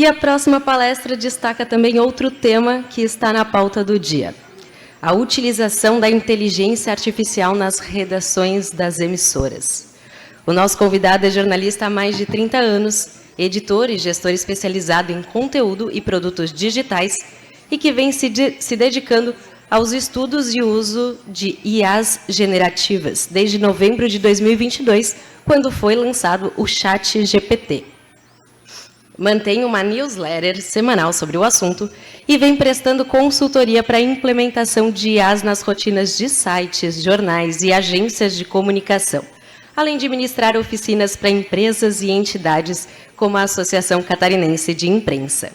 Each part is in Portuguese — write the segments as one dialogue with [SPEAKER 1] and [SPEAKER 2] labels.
[SPEAKER 1] E a próxima palestra destaca também outro tema que está na pauta do dia: a utilização da inteligência artificial nas redações das emissoras. O nosso convidado é jornalista há mais de 30 anos, editor e gestor especializado em conteúdo e produtos digitais e que vem se dedicando aos estudos e uso de IAs generativas desde novembro de 2022, quando foi lançado o ChatGPT. Mantém uma newsletter semanal sobre o assunto e vem prestando consultoria para a implementação de IAs nas rotinas de sites, jornais e agências de comunicação, além de ministrar oficinas para empresas e entidades como a Associação Catarinense de Imprensa.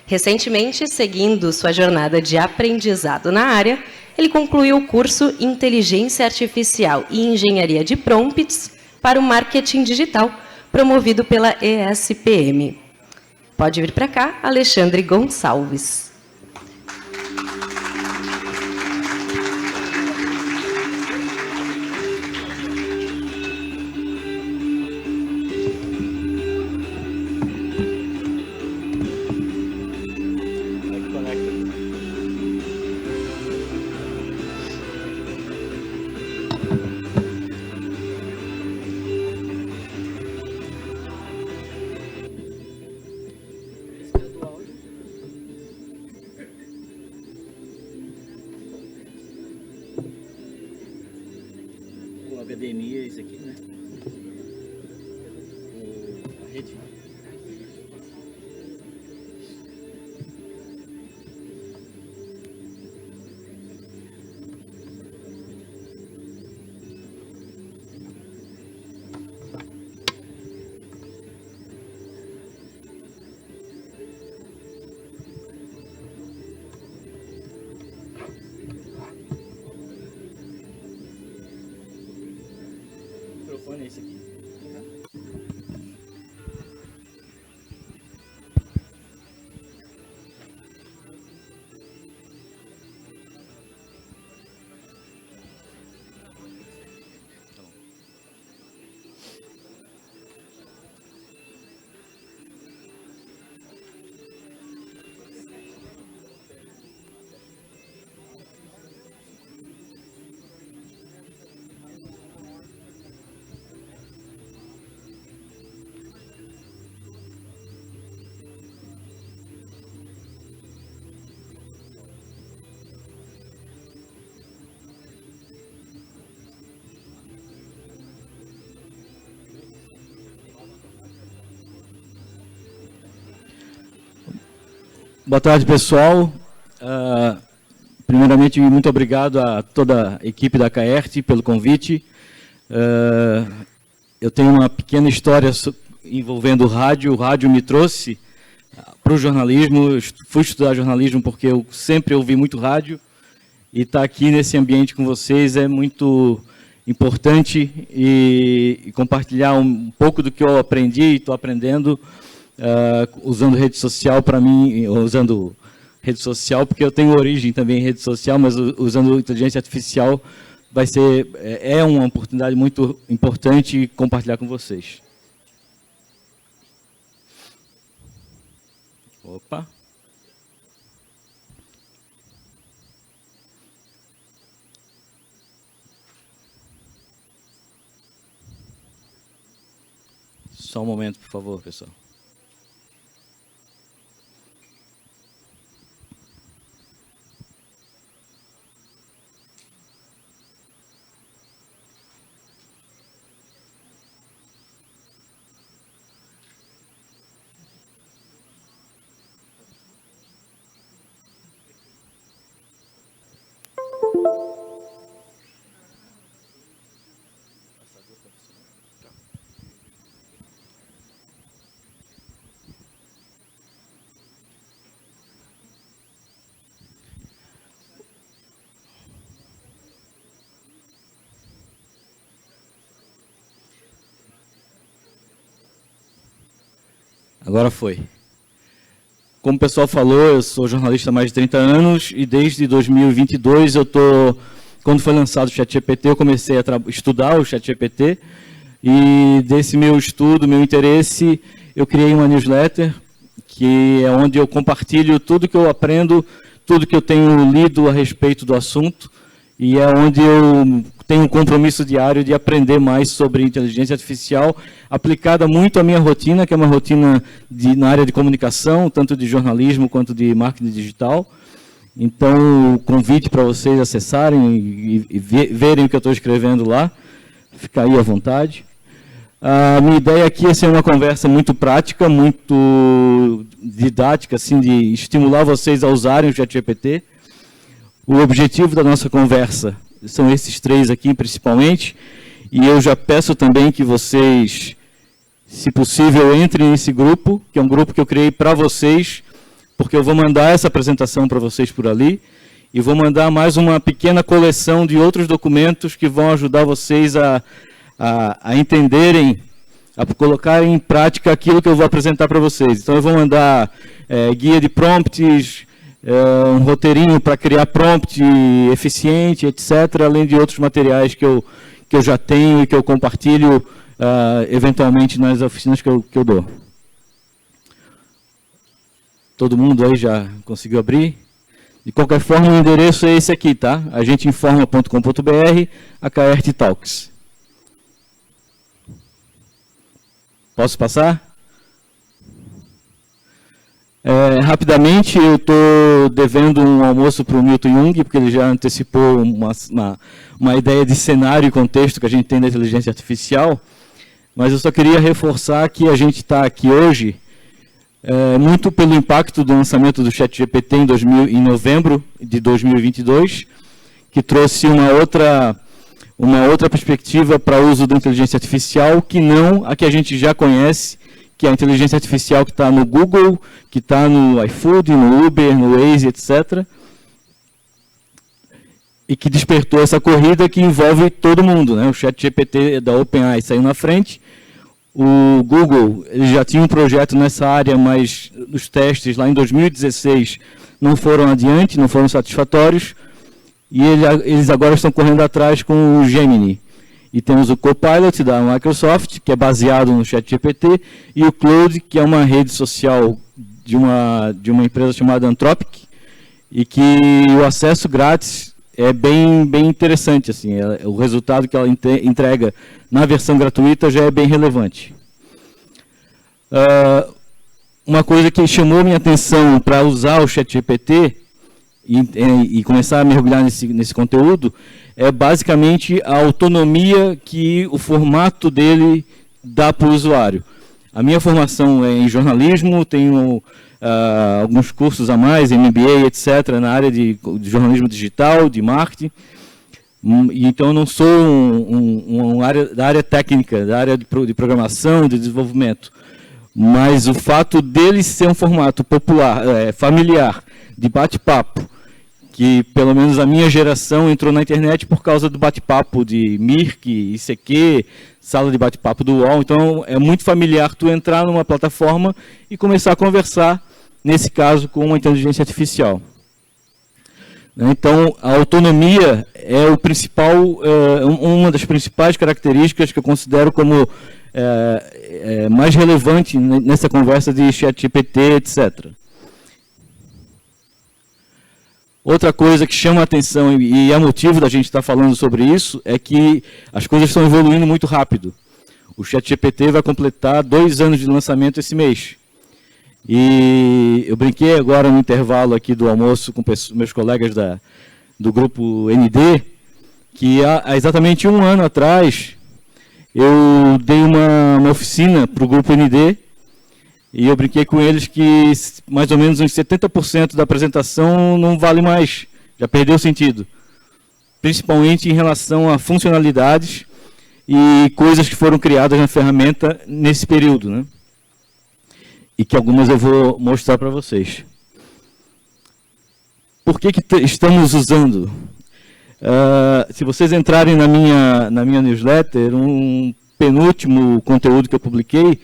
[SPEAKER 1] Recentemente, seguindo sua jornada de aprendizado na área, ele concluiu o curso Inteligência Artificial e Engenharia de Prompts para o Marketing Digital, promovido pela ESPM. Pode vir para cá, Alexandre Gonçalves.
[SPEAKER 2] HDMI é isso aqui, né? A rede. É esse aqui. Boa tarde, pessoal. Primeiramente, muito obrigado a toda a equipe da CAERT pelo convite. Eu tenho uma pequena história envolvendo o rádio. O rádio me trouxe para o jornalismo. Eu fui estudar jornalismo porque eu sempre ouvi muito rádio. E estar aqui nesse ambiente com vocês é muito importante e compartilhar um pouco do que eu aprendi e estou aprendendo usando rede social para mim, usando rede social porque eu tenho origem também em rede social, mas usando inteligência artificial vai ser, é uma oportunidade muito importante compartilhar com vocês. Opa! Só um momento, por favor, pessoal. Agora foi. Como o pessoal falou, eu sou jornalista há mais de 30 anos e desde 2022 eu estou... Quando foi lançado o ChatGPT, eu comecei a estudar o ChatGPT e desse meu estudo, meu interesse, eu criei uma newsletter que é onde eu compartilho tudo que eu aprendo, tudo que eu tenho lido a respeito do assunto, e é onde eu tenho um compromisso diário de aprender mais sobre inteligência artificial, aplicada muito à minha rotina, que é uma rotina na área de comunicação, tanto de jornalismo quanto de marketing digital. Então, o convite para vocês acessarem e verem o que eu estou escrevendo lá, fica aí à vontade. A minha ideia aqui é ser uma conversa muito prática, muito didática, assim, de estimular vocês a usarem o ChatGPT. O objetivo da nossa conversa são esses três aqui, principalmente, e eu já peço também que vocês, se possível, entrem nesse grupo, que é um grupo que eu criei para vocês, porque eu vou mandar essa apresentação para vocês por ali, e vou mandar mais uma pequena coleção de outros documentos que vão ajudar vocês a entenderem, a colocarem em prática aquilo que eu vou apresentar para vocês. Então, eu vou mandar guia de prompts, um roteirinho para criar prompt eficiente, etc., além de outros materiais que eu já tenho e que eu compartilho eventualmente nas oficinas que eu dou. Todo mundo aí já conseguiu abrir? De qualquer forma, o endereço é esse aqui, tá? agenteinforma.com.br, AKRT Talks. Posso passar? Rapidamente, eu estou devendo um almoço para o Milton Jung, porque ele já antecipou uma ideia de cenário e contexto que a gente tem da inteligência artificial, mas eu só queria reforçar que a gente está aqui hoje muito pelo impacto do lançamento do ChatGPT em novembro de 2022, que trouxe uma outra perspectiva para o uso da inteligência artificial, que não a que a gente já conhece, que é a inteligência artificial que está no Google, que está no iFood, no Uber, no Waze, etc. E que despertou essa corrida que envolve todo mundo, né? O ChatGPT da OpenAI saiu na frente. O Google ele já tinha um projeto nessa área, mas os testes lá em 2016 não foram adiante, não foram satisfatórios. E eles agora estão correndo atrás com o Gemini. E temos o Copilot da Microsoft, que é baseado no ChatGPT, e o Claude, que é uma rede social de uma empresa chamada Anthropic, e que o acesso grátis é bem interessante. Assim, o resultado que ela entrega na versão gratuita já é bem relevante. Uma coisa que chamou minha atenção para usar o ChatGPT e começar a mergulhar nesse conteúdo é basicamente a autonomia que o formato dele dá para o usuário. A minha formação é em jornalismo, tenho alguns cursos a mais, MBA, etc., na área de jornalismo digital, de marketing. Então, eu não sou da área técnica, da área de programação, de desenvolvimento. Mas o fato dele ser um formato popular, familiar, de bate-papo, que pelo menos a minha geração entrou na internet por causa do bate-papo de Mirk, ICQ, sala de bate-papo do UOL. Então, é muito familiar tu entrar numa plataforma e começar a conversar, nesse caso, com uma inteligência artificial. Então, a autonomia é uma das principais características que eu considero como mais relevante nessa conversa de ChatGPT, etc. Outra coisa que chama a atenção e é motivo da gente estar falando sobre isso é que as coisas estão evoluindo muito rápido. O ChatGPT vai completar 2 anos de lançamento esse mês. E eu brinquei agora no intervalo aqui do almoço com meus colegas do grupo ND, que há exatamente 1 ano atrás eu dei uma oficina para o grupo ND e eu brinquei com eles que mais ou menos uns 70% da apresentação não vale mais, já perdeu sentido. Principalmente em relação a funcionalidades e coisas que foram criadas na ferramenta nesse período, né? E que algumas eu vou mostrar para vocês. Por que estamos usando? Se vocês entrarem na minha newsletter, um penúltimo conteúdo que eu publiquei,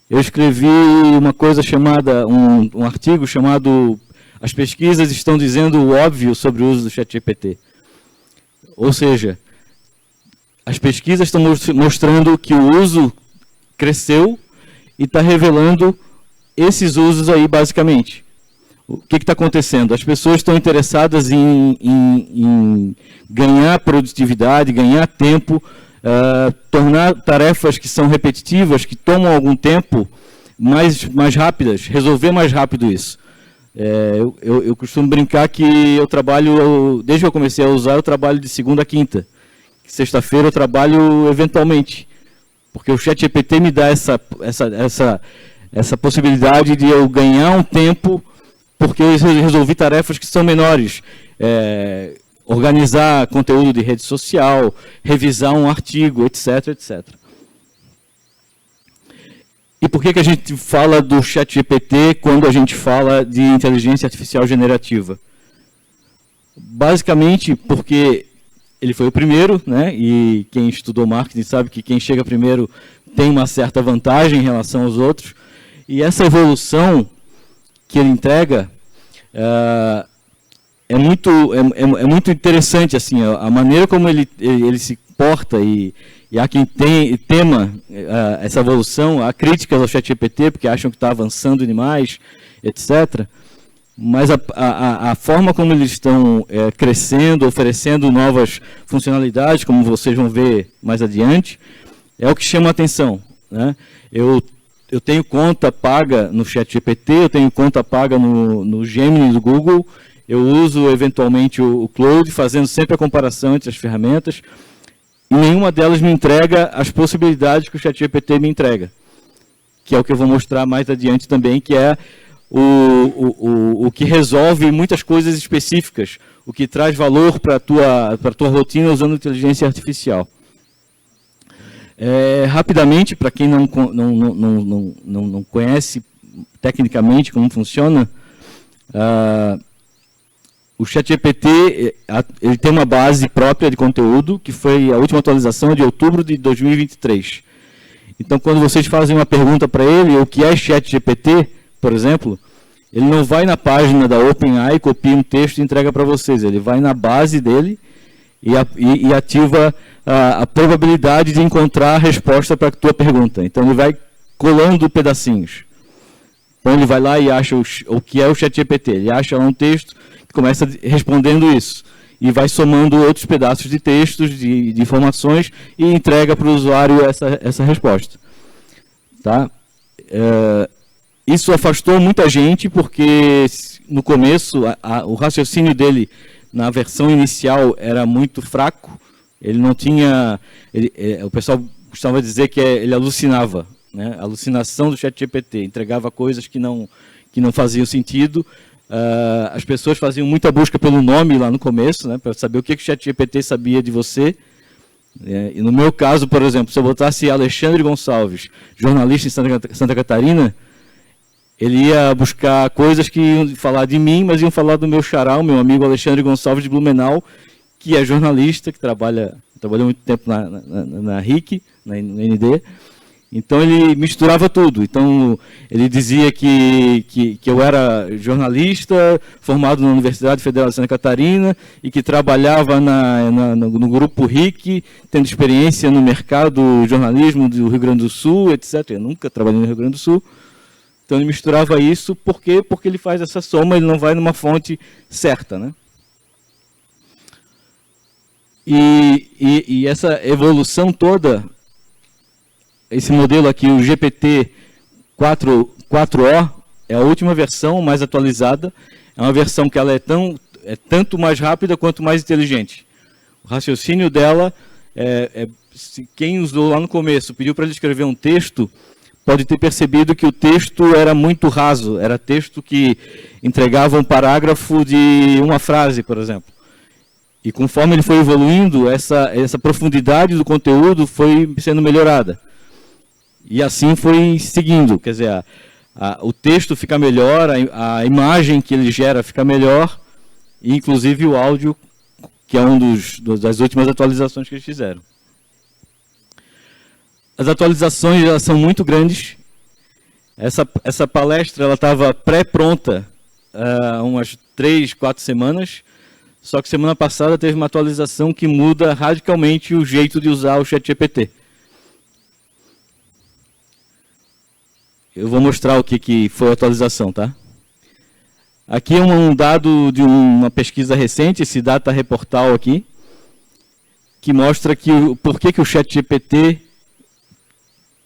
[SPEAKER 2] eu escrevi uma coisa chamada, um artigo chamado As pesquisas estão dizendo o óbvio sobre o uso do ChatGPT. Ou seja, as pesquisas estão mostrando que o uso cresceu e está revelando esses usos aí, basicamente. O que está acontecendo? As pessoas estão interessadas em ganhar produtividade, ganhar tempo, tornar tarefas que são repetitivas, que tomam algum tempo, mais rápidas, resolver mais rápido isso. Eu costumo brincar que eu trabalho, desde que eu comecei a usar, eu trabalho de segunda a quinta. Sexta-feira eu trabalho eventualmente, porque o ChatGPT me dá essa possibilidade de eu ganhar um tempo, porque eu resolvi tarefas que são menores. Organizar conteúdo de rede social, revisar um artigo, etc, etc. E por que a gente fala do ChatGPT quando a gente fala de inteligência artificial generativa? Basicamente porque ele foi o primeiro, né? E quem estudou marketing sabe que quem chega primeiro tem uma certa vantagem em relação aos outros. E essa evolução que ele entrega é muito interessante, assim, a maneira como ele se porta, e há quem tema essa evolução, há críticas ao ChatGPT, porque acham que está avançando demais, etc. Mas a forma como eles estão crescendo, oferecendo novas funcionalidades, como vocês vão ver mais adiante, é o que chama a atenção, né? Eu tenho conta paga no ChatGPT, eu tenho conta paga no Gemini do Google, eu uso eventualmente o Claude, fazendo sempre a comparação entre as ferramentas, e nenhuma delas me entrega as possibilidades que o ChatGPT me entrega, que é o que eu vou mostrar mais adiante também, que é o que resolve muitas coisas específicas, o que traz valor para a tua rotina usando inteligência artificial. Rapidamente, para quem não conhece tecnicamente como funciona, o ChatGPT ele tem uma base própria de conteúdo, que foi a última atualização de outubro de 2023. Então, quando vocês fazem uma pergunta para ele, o que é ChatGPT, por exemplo, ele não vai na página da OpenAI, copia um texto e entrega para vocês. Ele vai na base dele e ativa a probabilidade de encontrar a resposta para a tua pergunta. Então, ele vai colando pedacinhos. Então, ele vai lá e acha o que é o ChatGPT. Ele acha lá um texto que começa respondendo isso. E vai somando outros pedaços de textos, de informações, e entrega para o usuário essa resposta. Tá? Isso afastou muita gente, porque no começo o raciocínio dele na versão inicial era muito fraco. Ele não tinha... o pessoal costumava dizer que ele alucinava, né? A alucinação do ChatGPT, entregava coisas que não faziam sentido. As pessoas faziam muita busca pelo nome lá no começo, né, para saber o que o ChatGPT sabia de você. E no meu caso, por exemplo, se eu botasse Alexandre Gonçalves, jornalista em Santa Catarina, ele ia buscar coisas que iam falar de mim, mas iam falar do meu xará, o meu amigo Alexandre Gonçalves de Blumenau, que é jornalista, que trabalhou muito tempo na RIC, na ND. Então, ele misturava tudo. Então, ele dizia que eu era jornalista, formado na Universidade Federal de Santa Catarina, e que trabalhava no Grupo RIC, tendo experiência no mercado jornalismo do Rio Grande do Sul, etc. Eu nunca trabalhei no Rio Grande do Sul. Então, ele misturava isso. Por quê? Porque ele faz essa soma, ele não vai numa fonte certa, né? E essa evolução toda, esse modelo aqui, o GPT 4o, é a última versão, mais atualizada. É uma versão que ela é tanto mais rápida quanto mais inteligente. O raciocínio dela, quem usou lá no começo, pediu para ele escrever um texto, pode ter percebido que o texto era muito raso. Era texto que entregava um parágrafo de uma frase, por exemplo. E conforme ele foi evoluindo, essa profundidade do conteúdo foi sendo melhorada. E assim foi seguindo, quer dizer, o texto fica melhor, a imagem que ele gera fica melhor, e inclusive o áudio, que é das últimas atualizações que eles fizeram. As atualizações elas são muito grandes. Essa palestra estava pré-pronta há umas 3, 4 semanas, só que semana passada teve uma atualização que muda radicalmente o jeito de usar o ChatGPT. eu vou mostrar o que foi a atualização, tá? Aqui é um dado de uma pesquisa recente, esse Data Reportal aqui, que mostra por que o ChatGPT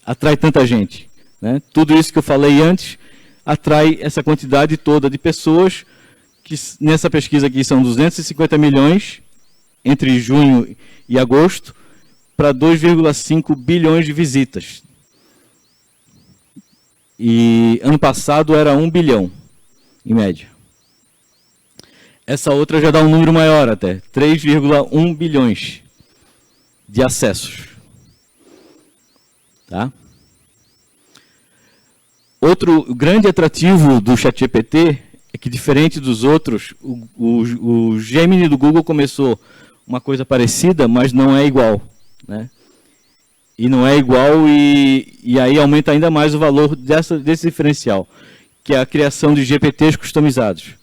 [SPEAKER 2] atrai tanta gente, né? Tudo isso que eu falei antes atrai essa quantidade toda de pessoas, que nessa pesquisa aqui são 250 milhões, entre junho e agosto, para 2,5 bilhões de visitas. E ano passado era 1 bilhão, em média. Essa outra já dá um número maior até, 3,1 bilhões de acessos. Tá? Outro grande atrativo do ChatGPT é que, diferente dos outros, o Gemini do Google começou uma coisa parecida, mas não é igual, né? E não é igual, e aí aumenta ainda mais o valor desse diferencial, que é a criação de GPTs customizados.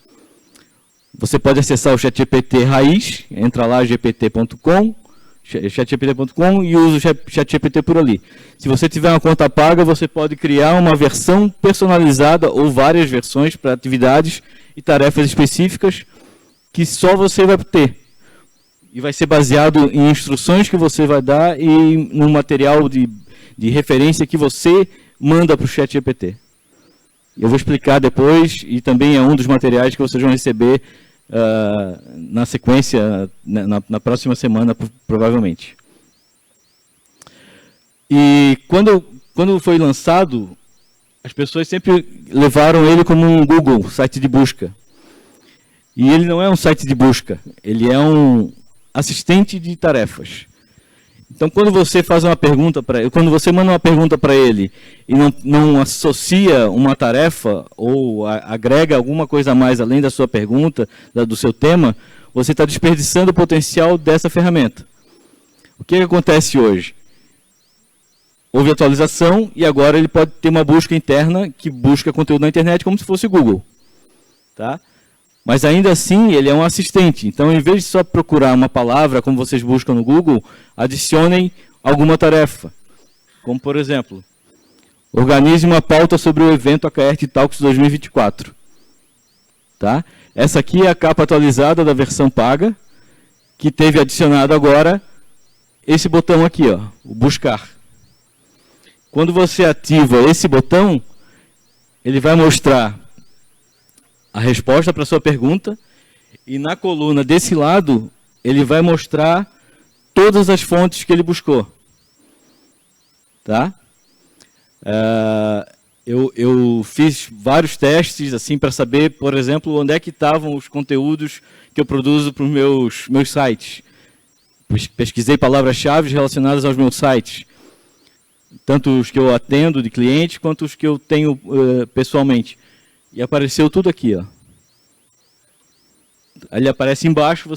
[SPEAKER 2] Você pode acessar o ChatGPT raiz, entra lá, gpt.com, chatgpt.com, e usa o ChatGPT por ali. Se você tiver uma conta paga, você pode criar uma versão personalizada ou várias versões para atividades e tarefas específicas que só você vai ter. E vai ser baseado em instruções que você vai dar e no material de referência que você manda para o ChatGPT. Eu vou explicar depois, e também é um dos materiais que vocês vão receber na sequência, na próxima semana, provavelmente. E quando foi lançado, as pessoas sempre levaram ele como um Google, site de busca. E ele não é um site de busca, ele é um assistente de tarefas. Então, quando você faz uma pergunta para ele, quando você manda uma pergunta para ele e não associa uma tarefa ou agrega alguma coisa a mais além da sua pergunta, do seu tema, você está desperdiçando o potencial dessa ferramenta. O que acontece hoje? Houve atualização e agora ele pode ter uma busca interna que busca conteúdo na internet como se fosse Google. Tá? Mas ainda assim, ele é um assistente. Então, em vez de só procurar uma palavra, como vocês buscam no Google, adicionem alguma tarefa. Como, por exemplo, organize uma pauta sobre o evento AKERT Talks 2024. Tá? Essa aqui é a capa atualizada da versão paga, que teve adicionado agora esse botão aqui, ó, o buscar. Quando você ativa esse botão, ele vai mostrar a resposta para a sua pergunta, e na coluna desse lado, ele vai mostrar todas as fontes que ele buscou. Tá? Eu fiz vários testes assim para saber, por exemplo, onde é que estavam os conteúdos que eu produzo para os meus sites. Pesquisei palavras-chave relacionadas aos meus sites, tanto os que eu atendo de clientes, quanto os que eu tenho pessoalmente. E apareceu tudo aqui, ó. Ele aparece embaixo,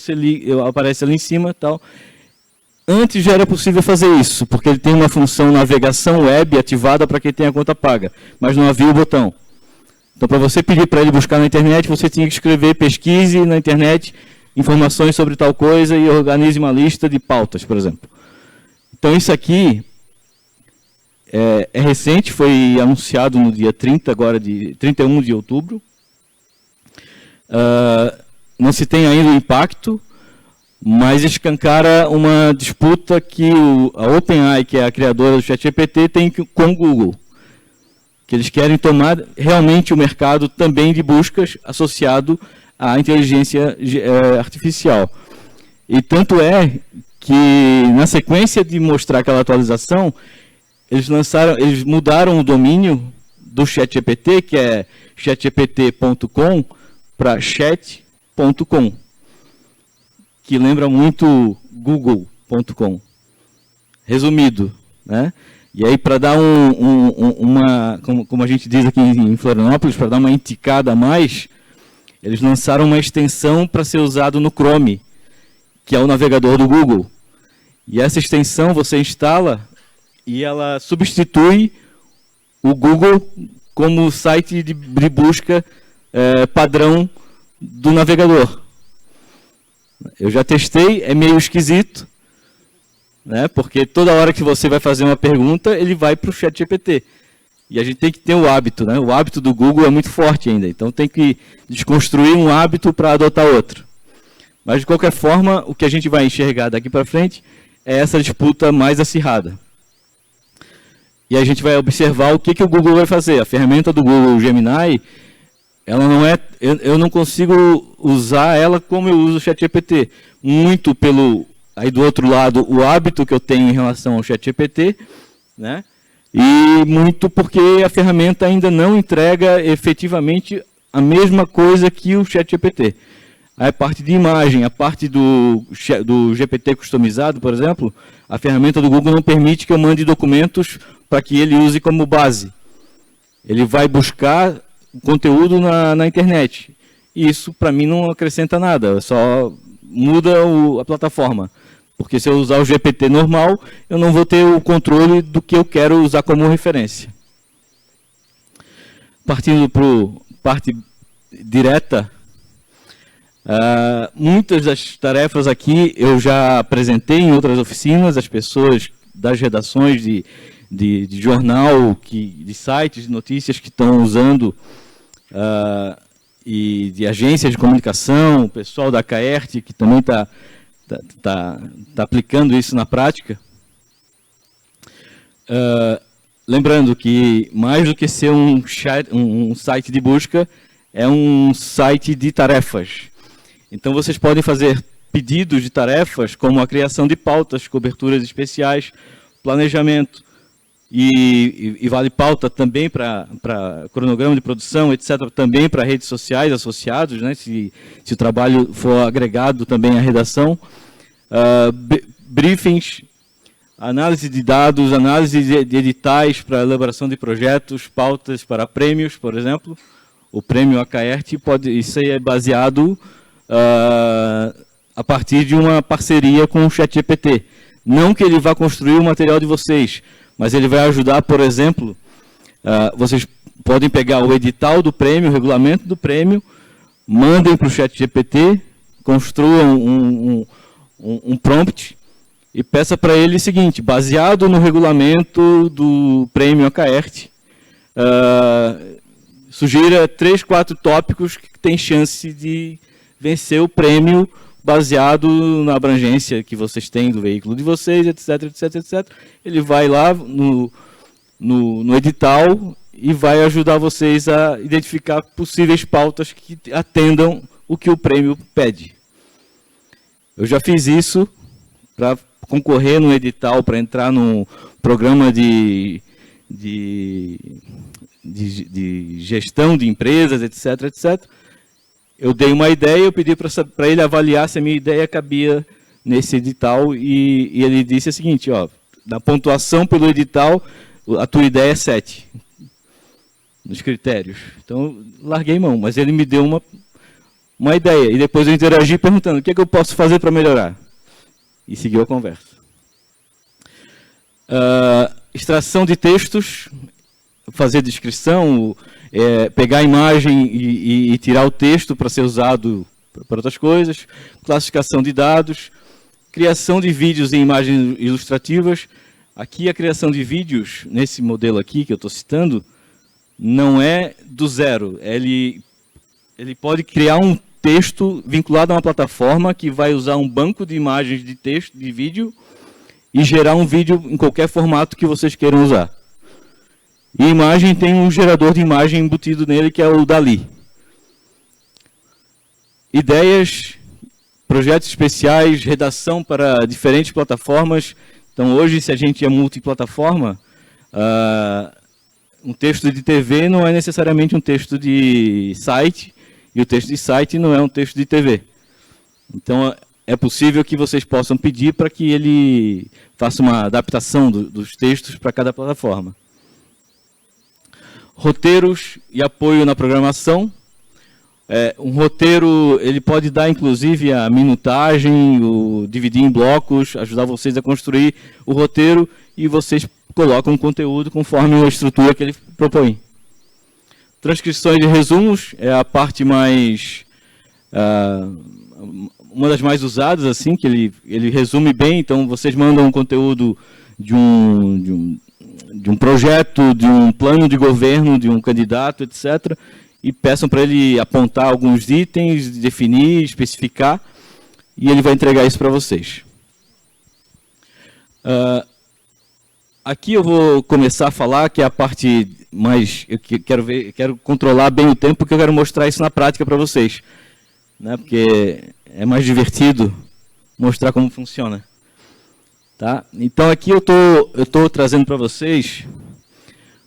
[SPEAKER 2] aparece ali em cima, tal. Antes já era possível fazer isso, porque ele tem uma função navegação web ativada para quem tem a conta paga, mas não havia o botão. Então, para você pedir para ele buscar na internet, você tinha que escrever pesquise na internet informações sobre tal coisa e organize uma lista de pautas, por exemplo. Então, isso aqui é recente, foi anunciado no dia 31 de outubro. Não se tem ainda o impacto, mas escancara uma disputa que a OpenAI, que é a criadora do ChatGPT, tem com o Google. Que eles querem tomar realmente o mercado também de buscas associado à inteligência artificial. E tanto é que, na sequência de mostrar aquela atualização, eles mudaram o domínio do ChatGPT, que é chatgpt.com, para chat.com, que lembra muito google.com. Resumido, né? E aí, para dar como a gente diz aqui em Florianópolis, para dar uma enticada a mais, eles lançaram uma extensão para ser usado no Chrome, que é o navegador do Google. E essa extensão você instala e ela substitui o Google como site de busca padrão do navegador. Eu já testei, é meio esquisito, né? Porque toda hora que você vai fazer uma pergunta, ele vai para o ChatGPT. E a gente tem que ter o hábito, né? O hábito do Google é muito forte ainda, então tem que desconstruir um hábito para adotar outro. Mas, de qualquer forma, o que a gente vai enxergar daqui para frente é essa disputa mais acirrada. E a gente vai observar o que o Google vai fazer. A ferramenta do Google Gemini, ela não é, eu não consigo usar ela como eu uso o ChatGPT. Muito pelo, aí do outro lado, o hábito que eu tenho em relação ao ChatGPT, né? E muito porque a ferramenta ainda não entrega efetivamente a mesma coisa que o ChatGPT. A parte de imagem, a parte do GPT customizado, por exemplo, a ferramenta do Google não permite que eu mande documentos para que ele use como base. Ele vai buscar o conteúdo na internet. E isso, para mim, não acrescenta nada, só muda a plataforma. Porque se eu usar o GPT normal, eu não vou ter o controle do que eu quero usar como referência. Partindo para a parte direta, muitas das tarefas aqui eu já apresentei em outras oficinas, as pessoas das redações de jornal, de sites de notícias que estão usando, e de agências de comunicação, o pessoal da CAERT, que também está aplicando isso na prática. Lembrando que, mais do que ser um site de busca, é um site de tarefas. Então, vocês podem fazer pedidos de tarefas, como a criação de pautas, coberturas especiais, planejamento, e vale pauta também para cronograma de produção, etc., também para redes sociais associados, né, se o trabalho for agregado também à redação, briefings, análise de dados, análise de editais para elaboração de projetos, pautas para prêmios, por exemplo. O prêmio ACAERT, isso aí é baseado a partir de uma parceria com o ChatGPT. Não que ele vá construir o material de vocês, mas ele vai ajudar, por exemplo, vocês podem pegar o edital do prêmio, o regulamento do prêmio, mandem para o ChatGPT, construam um prompt e peça para ele o seguinte: baseado no regulamento do prêmio ACAERT, sugira 3, 4 tópicos que têm chance de vencer o prêmio baseado na abrangência que vocês têm do veículo de vocês, etc, etc, etc. Ele vai lá no edital e vai ajudar vocês a identificar possíveis pautas que atendam o que o prêmio pede. Eu já fiz isso para concorrer no edital, para entrar num programa de gestão de empresas, etc, etc. Eu dei uma ideia, eu pedi para ele avaliar se a minha ideia cabia nesse edital, e ele disse o seguinte: ó, da pontuação pelo edital, a tua ideia é 7, nos critérios. Então, larguei mão, mas ele me deu uma ideia, e depois eu interagi perguntando: o que é que eu posso fazer para melhorar? E seguiu a conversa. Extração de textos, fazer descrição, pegar a imagem e tirar o texto para ser usado para outras coisas, classificação de dados, criação de vídeos e imagens ilustrativas. Aqui a criação de vídeos, nesse modelo aqui que eu estou citando, não é do zero. Ele pode criar um texto vinculado a uma plataforma que vai usar um banco de imagens de texto, de vídeo, e gerar um vídeo em qualquer formato que vocês queiram usar. E imagem tem um gerador de imagem embutido nele, que é o DALL-E. Ideias, projetos especiais, redação para diferentes plataformas. Então, hoje, se a gente é multiplataforma, um texto de TV não é necessariamente um texto de site, e o texto de site não é um texto de TV. Então, é possível que vocês possam pedir para que ele faça uma adaptação dos textos para cada plataforma. Roteiros e apoio na programação. Um roteiro, ele pode dar, inclusive, a minutagem, dividir em blocos, ajudar vocês a construir o roteiro, e vocês colocam o conteúdo conforme a estrutura que ele propõe. Transcrições de resumos é a parte mais... uma das mais usadas, assim, que ele resume bem. Então, vocês mandam um conteúdo de um projeto, de um plano de governo, de um candidato, etc., e peçam para ele apontar alguns itens, definir, especificar, e ele vai entregar isso para vocês. Aqui eu vou começar a falar, que é a parte mais... Eu quero controlar bem o tempo, porque eu quero mostrar isso na prática para vocês, né? Porque é mais divertido mostrar como funciona. Tá? Então aqui eu tô trazendo para vocês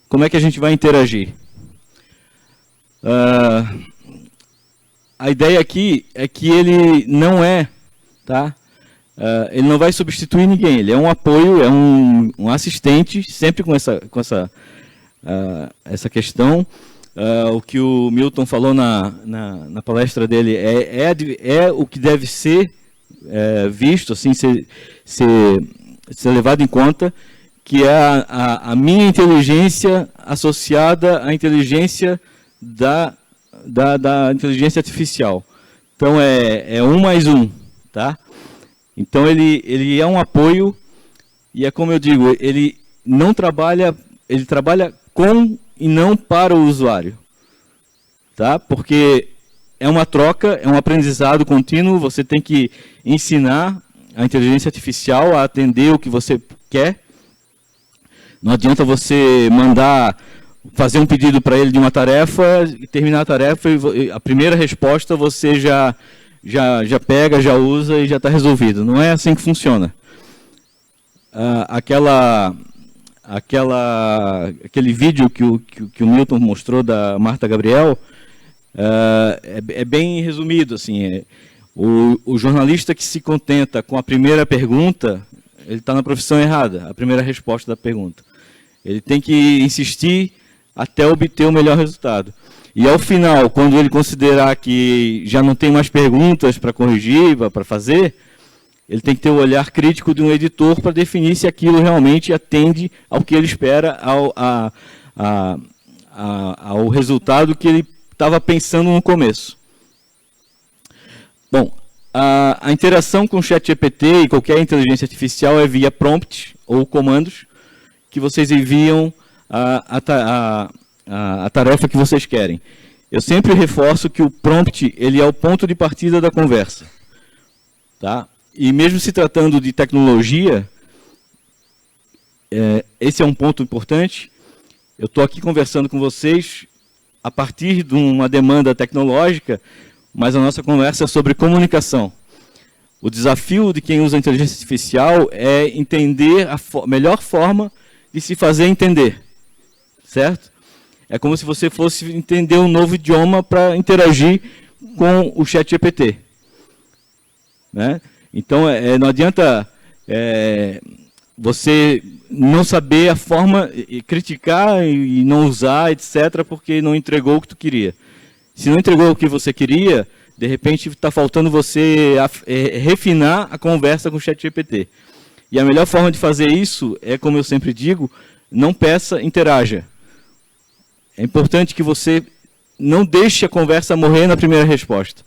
[SPEAKER 2] como é que a gente vai interagir. A ideia aqui é que ele não é, tá? Ele não vai substituir ninguém, ele é um apoio, é um assistente, sempre com essa questão. O que o Milton falou na palestra dele é o que deve ser visto, assim, ser levado em conta, que é a minha inteligência associada à inteligência da inteligência artificial. Então, é 1 mais 1, tá? Então, ele é um apoio, e é como eu digo, ele trabalha com e não para o usuário, tá? Porque é uma troca, é um aprendizado contínuo, você tem que ensinar a inteligência artificial a atender o que você quer. Não adianta você fazer um pedido para ele de uma tarefa, terminar a tarefa e a primeira resposta você já pega, já usa e já está resolvido. Não é assim que funciona. Aquele vídeo que o Milton mostrou da Marta Gabriel é bem resumido, assim. O jornalista que se contenta com a primeira pergunta, ele está na profissão errada, a primeira resposta da pergunta. Ele tem que insistir até obter o melhor resultado. E ao final, quando ele considerar que já não tem mais perguntas para corrigir, para fazer, ele tem que ter o olhar crítico de um editor para definir se aquilo realmente atende ao que ele espera, ao resultado que ele estava pensando no começo. Bom, a interação com o ChatGPT e qualquer inteligência artificial é via prompt ou comandos que vocês enviam a tarefa que vocês querem. Eu sempre reforço que o prompt ele é o ponto de partida da conversa. Tá? E mesmo se tratando de tecnologia, esse é um ponto importante. Eu estou aqui conversando com vocês a partir de uma demanda tecnológica, mas a nossa conversa é sobre comunicação. O desafio de quem usa a inteligência artificial é entender a melhor forma de se fazer entender. Certo? É como se você fosse entender um novo idioma para interagir com o ChatGPT. Né? Então, não adianta você não saber a forma, e criticar e não usar, etc., porque não entregou o que tu queria. Se não entregou o que você queria, de repente está faltando você refinar a conversa com o ChatGPT. E a melhor forma de fazer isso é, como eu sempre digo, não peça, interaja. É importante que você não deixe a conversa morrer na primeira resposta.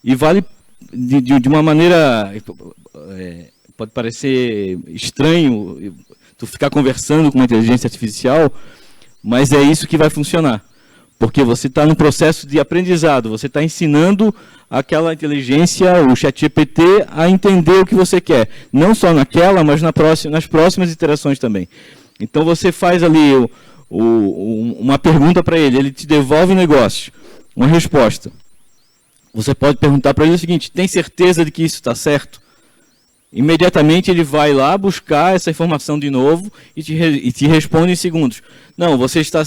[SPEAKER 2] E vale de uma maneira... pode parecer estranho tu ficar conversando com uma inteligência artificial, mas é isso que vai funcionar. Porque você está no processo de aprendizado, você está ensinando aquela inteligência, o ChatGPT, a entender o que você quer. Não só naquela, mas nas próximas iterações também. Então você faz ali uma pergunta para ele, ele te devolve o negócio, uma resposta. Você pode perguntar para ele o seguinte: tem certeza de que isso está certo? Imediatamente ele vai lá buscar essa informação de novo e te responde em segundos. Não, você está...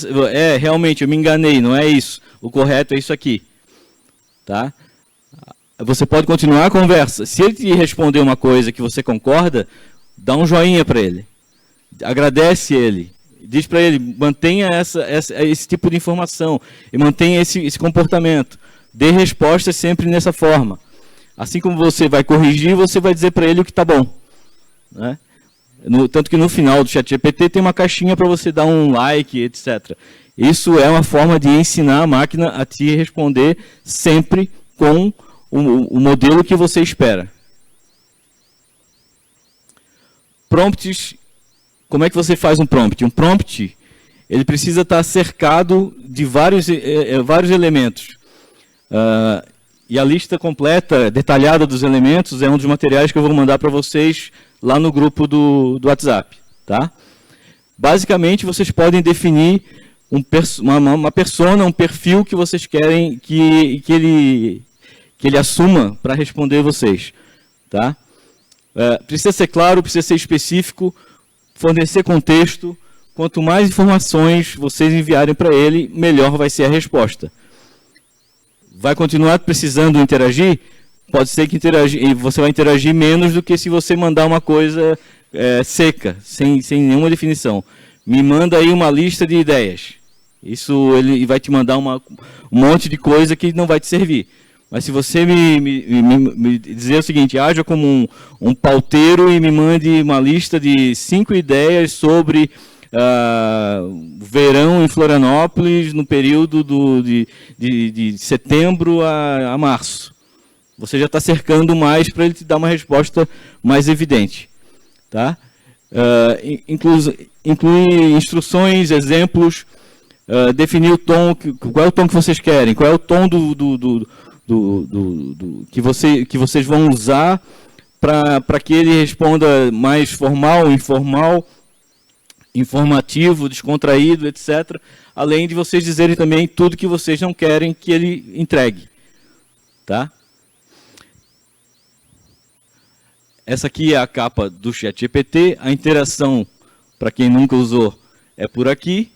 [SPEAKER 2] realmente, eu me enganei, não é isso. O correto é isso aqui. Tá? Você pode continuar a conversa. Se ele te responder uma coisa que você concorda, dá um joinha para ele. Agradece ele. Diz para ele, mantenha esse tipo de informação. E mantenha esse comportamento. Dê respostas sempre nessa forma. Assim como você vai corrigir, você vai dizer para ele o que está bom. Né? Tanto que no final do ChatGPT tem uma caixinha para você dar um like, etc. Isso é uma forma de ensinar a máquina a te responder sempre com o modelo que você espera. Prompts como é que você faz um prompt? Um prompt, ele precisa estar cercado de vários elementos. E a lista completa, detalhada dos elementos, é um dos materiais que eu vou mandar para vocês lá no grupo do WhatsApp. Tá? Basicamente, vocês podem definir uma persona, um perfil que vocês querem que ele assuma para responder vocês. Tá? Precisa ser claro, precisa ser específico, fornecer contexto. Quanto mais informações vocês enviarem para ele, melhor vai ser a resposta. Vai continuar precisando interagir? Pode ser que você vai interagir menos do que se você mandar uma coisa seca, sem nenhuma definição. Me manda aí uma lista de ideias. Isso ele vai te mandar um monte de coisa que não vai te servir. Mas se você me dizer o seguinte, haja como um pauteiro e me mande uma lista de 5 ideias sobre verão em Florianópolis no período de setembro a março. Você já está cercando mais para ele te dar uma resposta mais evidente. Tá? Inclui instruções, exemplos, definir o tom, qual é o tom que vocês querem, qual é o tom que vocês vão usar para que ele responda mais formal, informal, informativo, descontraído, etc. Além de vocês dizerem também tudo que vocês não querem que ele entregue. Tá? Essa aqui é a capa do ChatGPT. A interação, para quem nunca usou, é por aqui.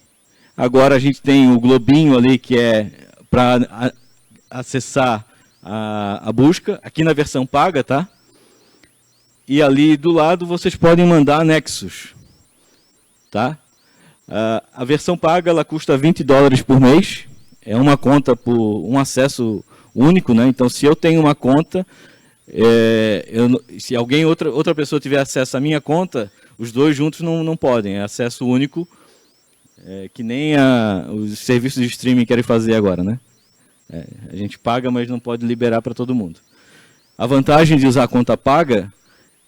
[SPEAKER 2] Agora a gente tem o globinho ali, que é para acessar a busca. Aqui na versão paga, tá? E ali do lado vocês podem mandar anexos. Tá? A versão paga ela custa $20 por mês. É uma conta por um acesso único, né? Então, se eu tenho uma conta, se outra pessoa tiver acesso à minha conta, os dois juntos não podem. É acesso único, que nem os serviços de streaming querem fazer agora, né? A gente paga, mas não pode liberar para todo mundo. A vantagem de usar a conta paga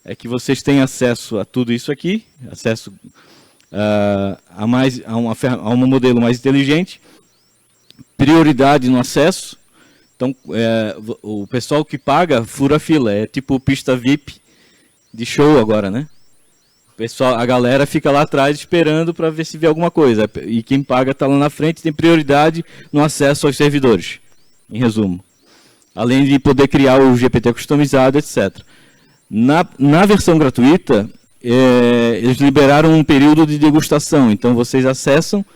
[SPEAKER 2] é que vocês têm acesso a tudo isso aqui, acesso a um modelo mais inteligente, prioridade no acesso. Então, o pessoal que paga fura a fila, é tipo pista VIP de show agora, né? A galera fica lá atrás esperando para ver se vê alguma coisa, e quem paga está lá na frente, tem prioridade no acesso aos servidores, em resumo. Além de poder criar o GPT customizado, etc. Na versão gratuita, eles liberaram um período de degustação, então vocês acessam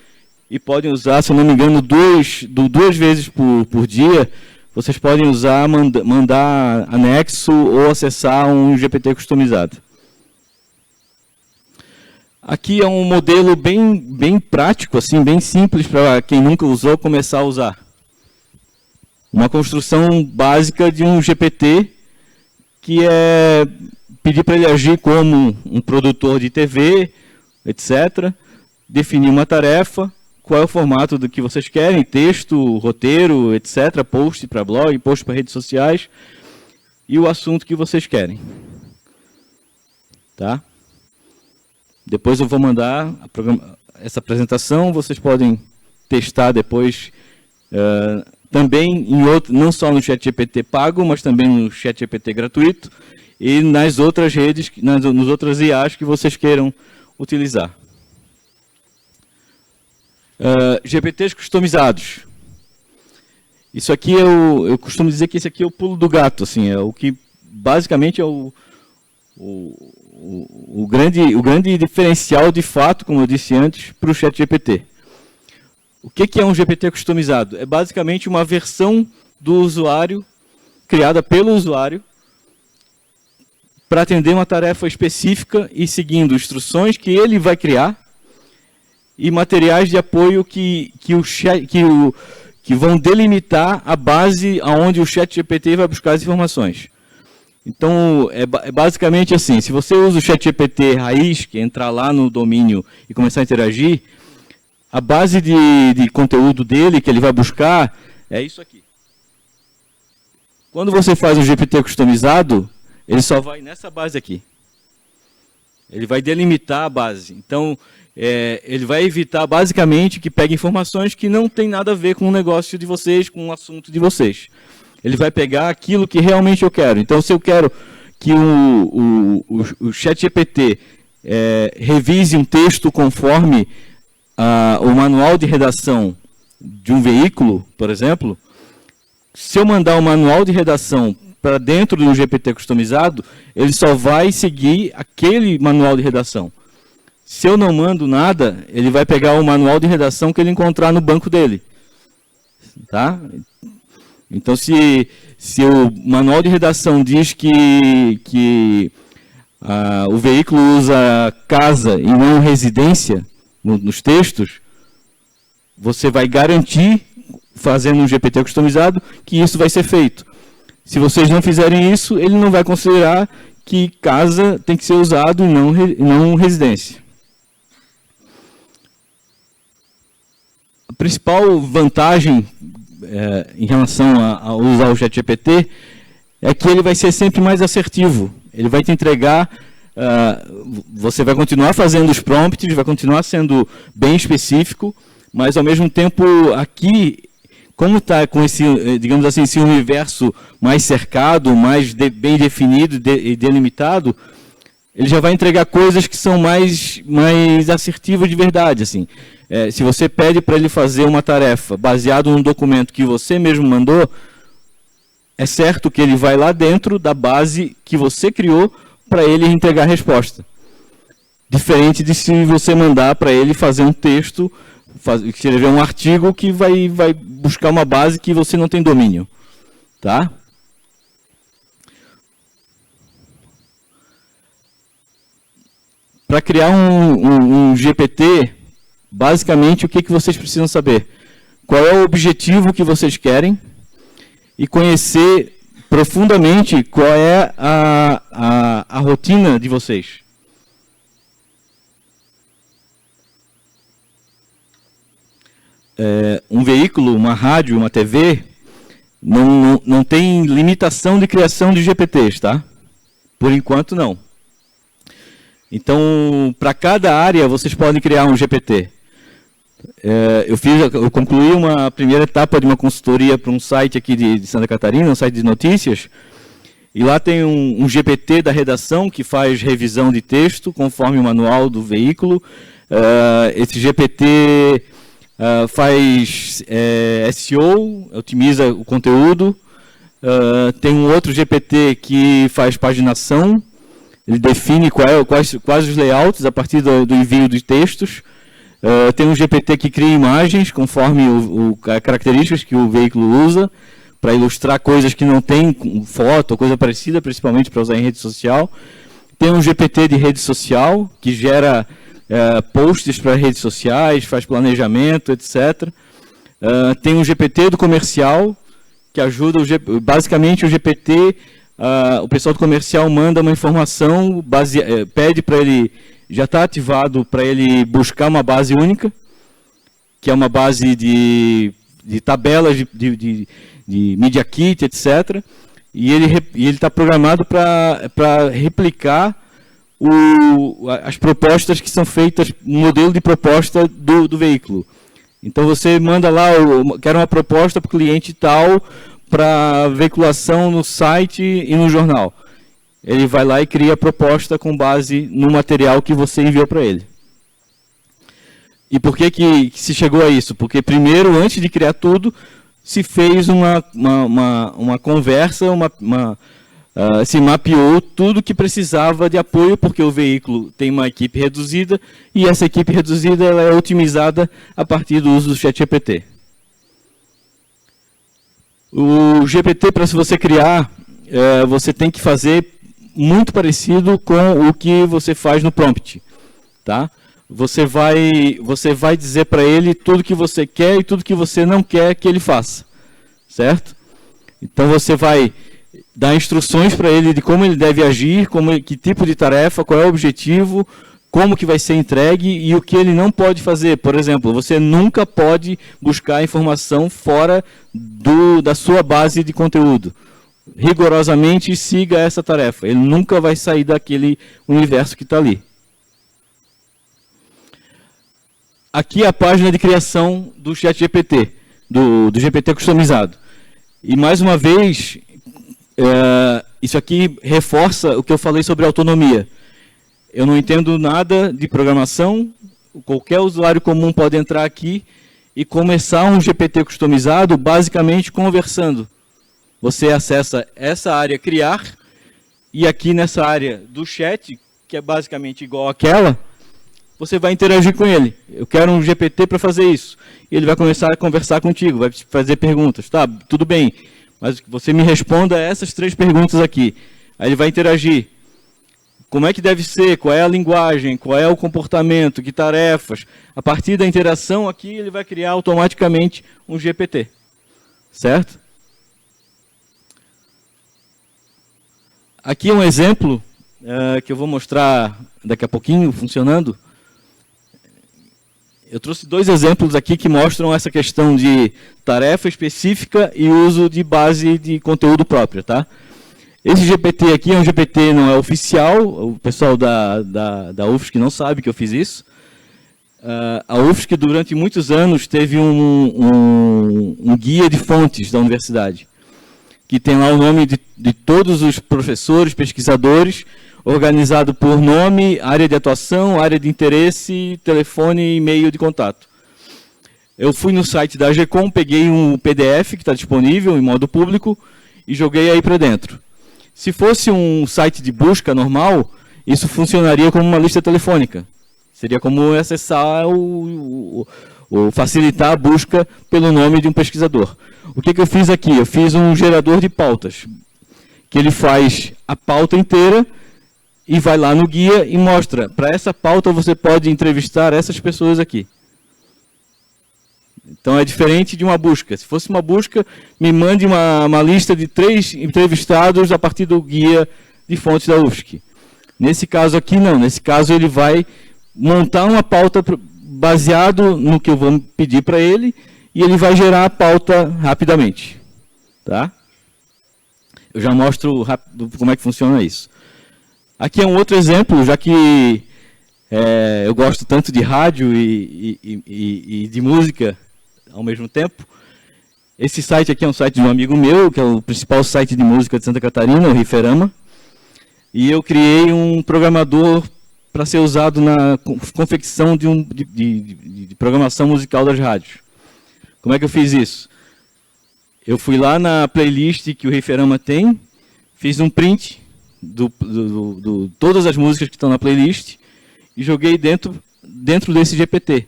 [SPEAKER 2] e podem usar, se eu não me engano, duas vezes por dia, vocês podem usar, mandar anexo ou acessar um GPT customizado. Aqui é um modelo bem prático, assim, bem simples para quem nunca usou começar a usar. Uma construção básica de um GPT que é pedir para ele agir como um produtor de TV, etc. Definir uma tarefa, qual é o formato do que vocês querem, texto, roteiro, etc. Post para blog, post para redes sociais e o assunto que vocês querem. Tá? Depois eu vou mandar essa apresentação, vocês podem testar depois também, não só no ChatGPT pago, mas também no ChatGPT gratuito e nas outras redes, nas outras IAs que vocês queiram utilizar. GPTs customizados. Isso aqui eu costumo dizer que esse aqui é o pulo do gato, assim, é o que basicamente é o grande diferencial de fato, como eu disse antes, para o ChatGPT. O que é um GPT customizado? É basicamente uma versão do usuário, criada pelo usuário, para atender uma tarefa específica e seguindo instruções que ele vai criar e materiais de apoio que vão delimitar a base aonde o ChatGPT vai buscar as informações. Então, é basicamente assim, se você usa o ChatGPT raiz, que é entrar lá no domínio e começar a interagir, a base de conteúdo dele, que ele vai buscar, é isso aqui. Quando você faz um GPT customizado, ele só vai nessa base aqui. Ele vai delimitar a base. Então, ele vai evitar, basicamente, que pegue informações que não tem nada a ver com o negócio de vocês, com o assunto de vocês. Ele vai pegar aquilo que realmente eu quero. Então, se eu quero que o ChatGPT revise um texto conforme o manual de redação de um veículo, por exemplo, se eu mandar o manual de redação para dentro do GPT customizado, ele só vai seguir aquele manual de redação. Se eu não mando nada, ele vai pegar o manual de redação que ele encontrar no banco dele. Tá? Então, se o manual de redação diz que o veículo usa casa e não residência nos textos, você vai garantir, fazendo um GPT customizado, que isso vai ser feito. Se vocês não fizerem isso, ele não vai considerar que casa tem que ser usado e não residência. A principal vantagem em relação a usar o ChatGPT é que ele vai ser sempre mais assertivo. Ele vai te entregar, você vai continuar fazendo os prompts, vai continuar sendo bem específico, mas ao mesmo tempo aqui, como está com esse, digamos assim, esse universo mais cercado, mais bem definido e delimitado, ele já vai entregar coisas que são mais assertivas de verdade. Assim. Se você pede para ele fazer uma tarefa baseado num documento que você mesmo mandou, é certo que ele vai lá dentro da base que você criou para ele entregar a resposta. Diferente de se você mandar para ele fazer um texto, escrever um artigo que vai buscar uma base que você não tem domínio. Tá? Para criar um GPT, basicamente, o que vocês precisam saber? Qual é o objetivo que vocês querem e conhecer profundamente qual é a rotina de vocês. Um veículo, uma rádio, uma TV, não tem limitação de criação de GPTs, tá? Por enquanto, não. Então, para cada área, vocês podem criar um GPT. Eu concluí uma primeira etapa de uma consultoria para um site aqui de Santa Catarina, um site de notícias, e lá tem um GPT da redação que faz revisão de texto conforme o manual do veículo. Esse GPT faz SEO, otimiza o conteúdo. Tem um outro GPT que faz paginação, ele define quais os layouts a partir do envio de textos. Tem um GPT que cria imagens conforme as características que o veículo usa, para ilustrar coisas que não tem foto, ou coisa parecida, principalmente para usar em rede social. Tem um GPT de rede social, que gera posts para redes sociais, faz planejamento, etc. Tem um GPT do comercial, que ajuda, basicamente o GPT, o pessoal do comercial manda uma informação, pede para ele, já está ativado para ele buscar uma base única, que é uma base de tabelas de Media Kit, etc. E ele está programado para replicar as propostas que são feitas, o modelo de proposta do veículo. Então você manda lá, quero uma proposta para o cliente tal, para veiculação no site e no jornal. Ele vai lá e cria a proposta com base no material que você enviou para ele. E por que se chegou a isso? Porque primeiro, antes de criar tudo, se fez uma conversa, se mapeou tudo que precisava de apoio, porque o veículo tem uma equipe reduzida, e essa equipe reduzida ela é otimizada a partir do uso do ChatGPT. O GPT, para você criar, você tem que fazer muito parecido com o que você faz no prompt. Tá? Você vai dizer para ele tudo que você quer e tudo que você não quer que ele faça. Certo? Então você vai dar instruções para ele de como ele deve agir, que tipo de tarefa, qual é o objetivo, como que vai ser entregue e o que ele não pode fazer. Por exemplo, você nunca pode buscar informação fora da sua base de conteúdo. Rigorosamente siga essa tarefa. Ele nunca vai sair daquele universo que está ali. aqui é a página de criação do ChatGPT, do GPT customizado. E, mais uma vez, isso aqui reforça o que eu falei sobre autonomia. Eu não entendo nada de programação, qualquer usuário comum pode entrar aqui e começar um GPT customizado, basicamente conversando. Você acessa essa área criar, e aqui nessa área do chat, que é basicamente igual àquela, você vai interagir com ele. Eu quero um GPT para fazer isso. E ele vai começar a conversar contigo, vai fazer perguntas. Tá, tudo bem, mas você me responda essas 3 perguntas aqui. Aí ele vai interagir. Como é que deve ser? Qual é a linguagem? Qual é o comportamento? Que tarefas? A partir da interação aqui, ele vai criar automaticamente um GPT. Certo? Aqui é um exemplo que eu vou mostrar daqui a pouquinho, funcionando. Eu trouxe 2 exemplos aqui que mostram essa questão de tarefa específica e uso de base de conteúdo próprio, tá? Esse GPT aqui é um GPT, não é oficial, o pessoal da UFSC não sabe que eu fiz isso. A UFSC, durante muitos anos, teve um guia de fontes da universidade, que tem lá o nome de todos os professores, pesquisadores, organizado por nome, área de atuação, área de interesse, telefone e e-mail de contato. Eu fui no site da AGCOM, peguei um PDF que está disponível em modo público e joguei aí para dentro. Se fosse um site de busca normal, isso funcionaria como uma lista telefônica. Seria como acessar facilitar a busca pelo nome de um pesquisador. O que eu fiz aqui? Eu fiz um gerador de pautas, que ele faz a pauta inteira e vai lá no guia e mostra, para essa pauta você pode entrevistar essas pessoas aqui. Então é diferente de uma busca. Se fosse uma busca, me mande uma lista de 3 entrevistados a partir do guia de fontes da UFSC. Nesse caso aqui não, nesse caso ele vai montar uma pauta baseado no que eu vou pedir para ele e ele vai gerar a pauta rapidamente. Tá? Eu já mostro rápido como é que funciona isso. Aqui é um outro exemplo, já que eu gosto tanto de rádio e de música ao mesmo tempo. Esse site aqui é um site de um amigo meu, que é o principal site de música de Santa Catarina, o Riferama. E eu criei um programador para ser usado na confecção de programação musical das rádios. Como é que eu fiz isso? Eu fui lá na playlist que o Riferama tem, fiz um print de todas as músicas que estão na playlist e joguei dentro desse GPT.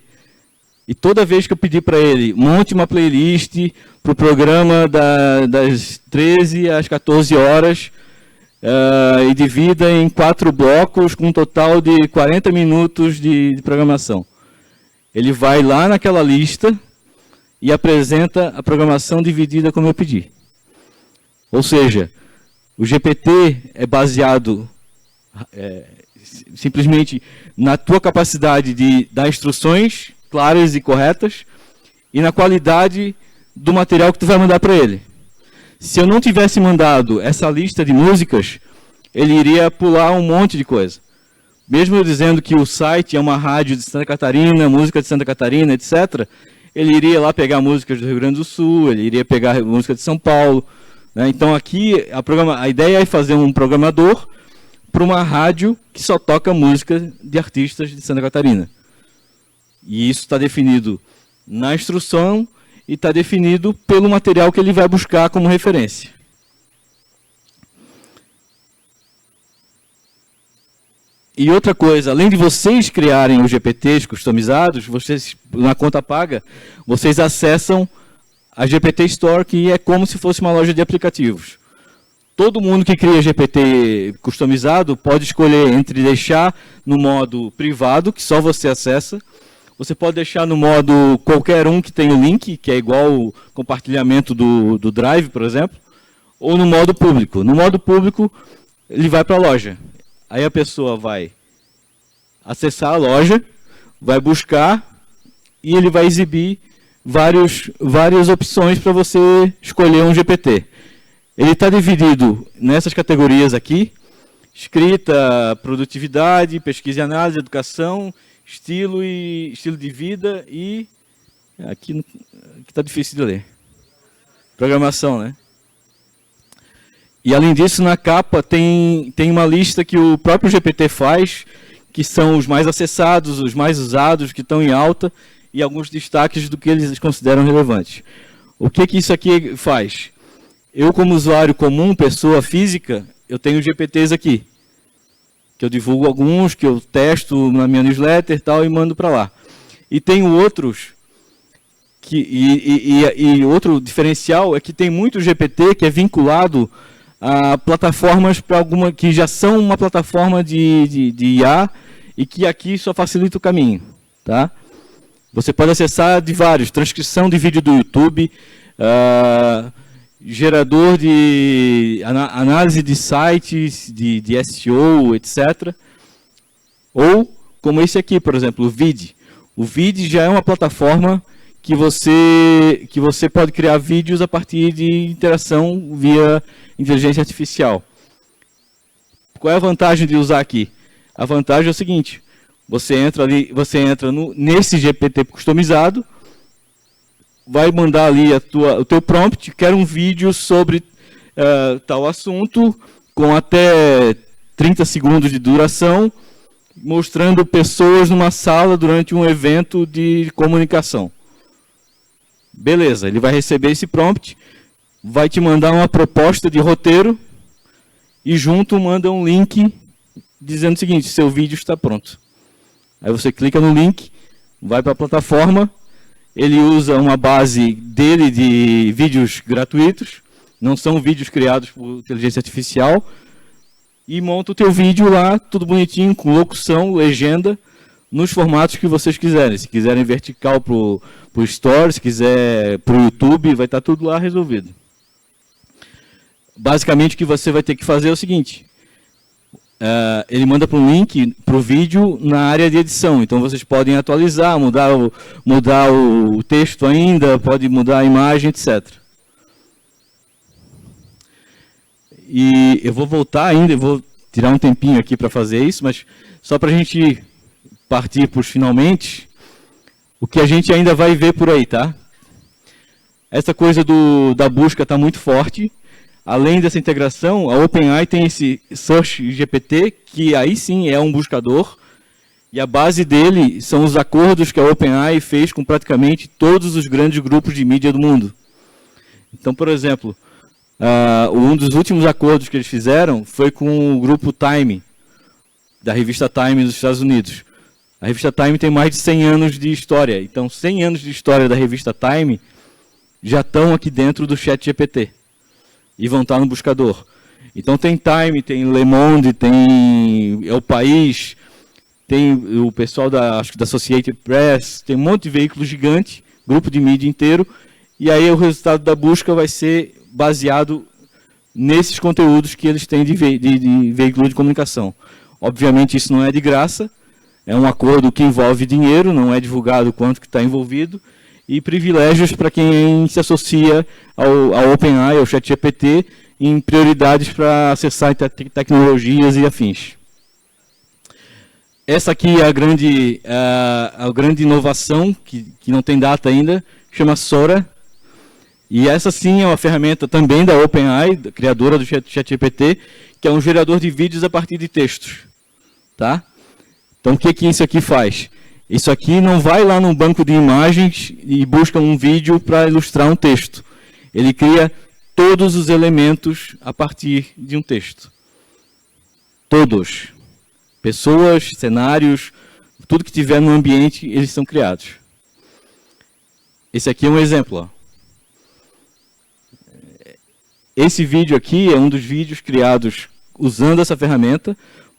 [SPEAKER 2] E toda vez que eu pedi para ele, monte uma playlist para o programa das 13 às 14 horas e divida em 4 blocos com um total de 40 minutos de programação. Ele vai lá naquela lista e apresenta a programação dividida como eu pedi. Ou seja, o GPT é baseado simplesmente na tua capacidade de dar instruções claras e corretas e na qualidade do material que tu vai mandar para ele. Se eu não tivesse mandado essa lista de músicas, ele iria pular um monte de coisa. Mesmo eu dizendo que o site é uma rádio de Santa Catarina, música de Santa Catarina, etc., ele iria lá pegar músicas do Rio Grande do Sul, ele iria pegar música de São Paulo. Né? Então aqui a ideia é fazer um programador para uma rádio que só toca música de artistas de Santa Catarina. E isso está definido na instrução e está definido pelo material que ele vai buscar como referência. E outra coisa, além de vocês criarem os GPTs customizados, vocês, na conta paga, vocês acessam a GPT Store, que é como se fosse uma loja de aplicativos. Todo mundo que cria GPT customizado pode escolher entre deixar no modo privado, que só você acessa. Você pode deixar no modo qualquer um que tem o link, que é igual o compartilhamento do Drive, por exemplo, ou no modo público. No modo público, ele vai para a loja. Aí a pessoa vai acessar a loja, vai buscar e ele vai exibir várias opções para você escolher um GPT. Ele está dividido nessas categorias aqui: escrita, produtividade, pesquisa e análise, educação estilo de vida e... Aqui está difícil de ler. Programação, né? E além disso, na capa tem uma lista que o próprio GPT faz, que são os mais acessados, os mais usados, que estão em alta, e alguns destaques do que eles consideram relevantes. O que isso aqui faz? Eu, como usuário comum, pessoa física, eu tenho GPTs aqui, que eu divulgo alguns, que eu testo na minha newsletter e tal, e mando para lá. E tenho outros, e outro diferencial é que tem muito GPT que é vinculado a plataformas que já são uma plataforma de IA, e que aqui só facilita o caminho, tá? Você pode acessar de vários, transcrição de vídeo do YouTube, gerador de análise de sites, de SEO, etc. Ou, como esse aqui, por exemplo, o Vide. O Vide já é uma plataforma que você pode criar vídeos a partir de interação via inteligência artificial. Qual é a vantagem de usar aqui? A vantagem é o seguinte: você entra nesse GPT customizado, vai mandar ali o teu prompt, quero um vídeo sobre tal assunto, com até 30 segundos de duração, mostrando pessoas numa sala durante um evento de comunicação. Beleza, ele vai receber esse prompt, vai te mandar uma proposta de roteiro, e junto manda um link dizendo o seguinte: seu vídeo está pronto. Aí você clica no link, vai para a plataforma, ele usa uma base dele de vídeos gratuitos, não são vídeos criados por inteligência artificial, e monta o teu vídeo lá, tudo bonitinho, com locução, legenda, nos formatos que vocês quiserem. Se quiserem vertical para o Store, se quiser para o YouTube, vai estar tudo lá resolvido. Basicamente, o que você vai ter que fazer é o seguinte: ele manda para um link para o vídeo na área de edição. Então vocês podem atualizar, mudar o texto ainda, pode mudar a imagem, etc. E eu vou voltar ainda, eu vou tirar um tempinho aqui para fazer isso, mas só para a gente partir para os finalmente, o que a gente ainda vai ver por aí, tá? Essa coisa da busca está muito forte. Além dessa integração, a OpenAI tem esse Search GPT, que aí sim é um buscador, e a base dele são os acordos que a OpenAI fez com praticamente todos os grandes grupos de mídia do mundo. Então, por exemplo, um dos últimos acordos que eles fizeram foi com o grupo Time, da revista Time dos Estados Unidos. A revista Time tem mais de 100 anos de história, então 100 anos de história da revista Time já estão aqui dentro do ChatGPT. E vão estar no buscador. Então tem Time, tem Le Monde, tem O País, tem o pessoal acho que da Associated Press, tem um monte de veículo gigante, grupo de mídia inteiro, e aí o resultado da busca vai ser baseado nesses conteúdos que eles têm de veículo de comunicação. Obviamente isso não é de graça, é um acordo que envolve dinheiro, não é divulgado quanto que está envolvido, e privilégios para quem se associa ao OpenAI, ao ChatGPT, em prioridades para acessar tecnologias e afins. Essa aqui é a grande inovação, que não tem data ainda, chama Sora. E essa sim é uma ferramenta também da OpenAI, criadora do ChatGPT, que é um gerador de vídeos a partir de textos. Tá? Então o que isso aqui faz? Isso aqui não vai lá no banco de imagens e busca um vídeo para ilustrar um texto. Ele cria todos os elementos a partir de um texto. Todos. Pessoas, cenários, tudo que tiver no ambiente, eles são criados. Esse aqui é um exemplo. Ó. Esse vídeo aqui é um dos vídeos criados usando essa ferramenta,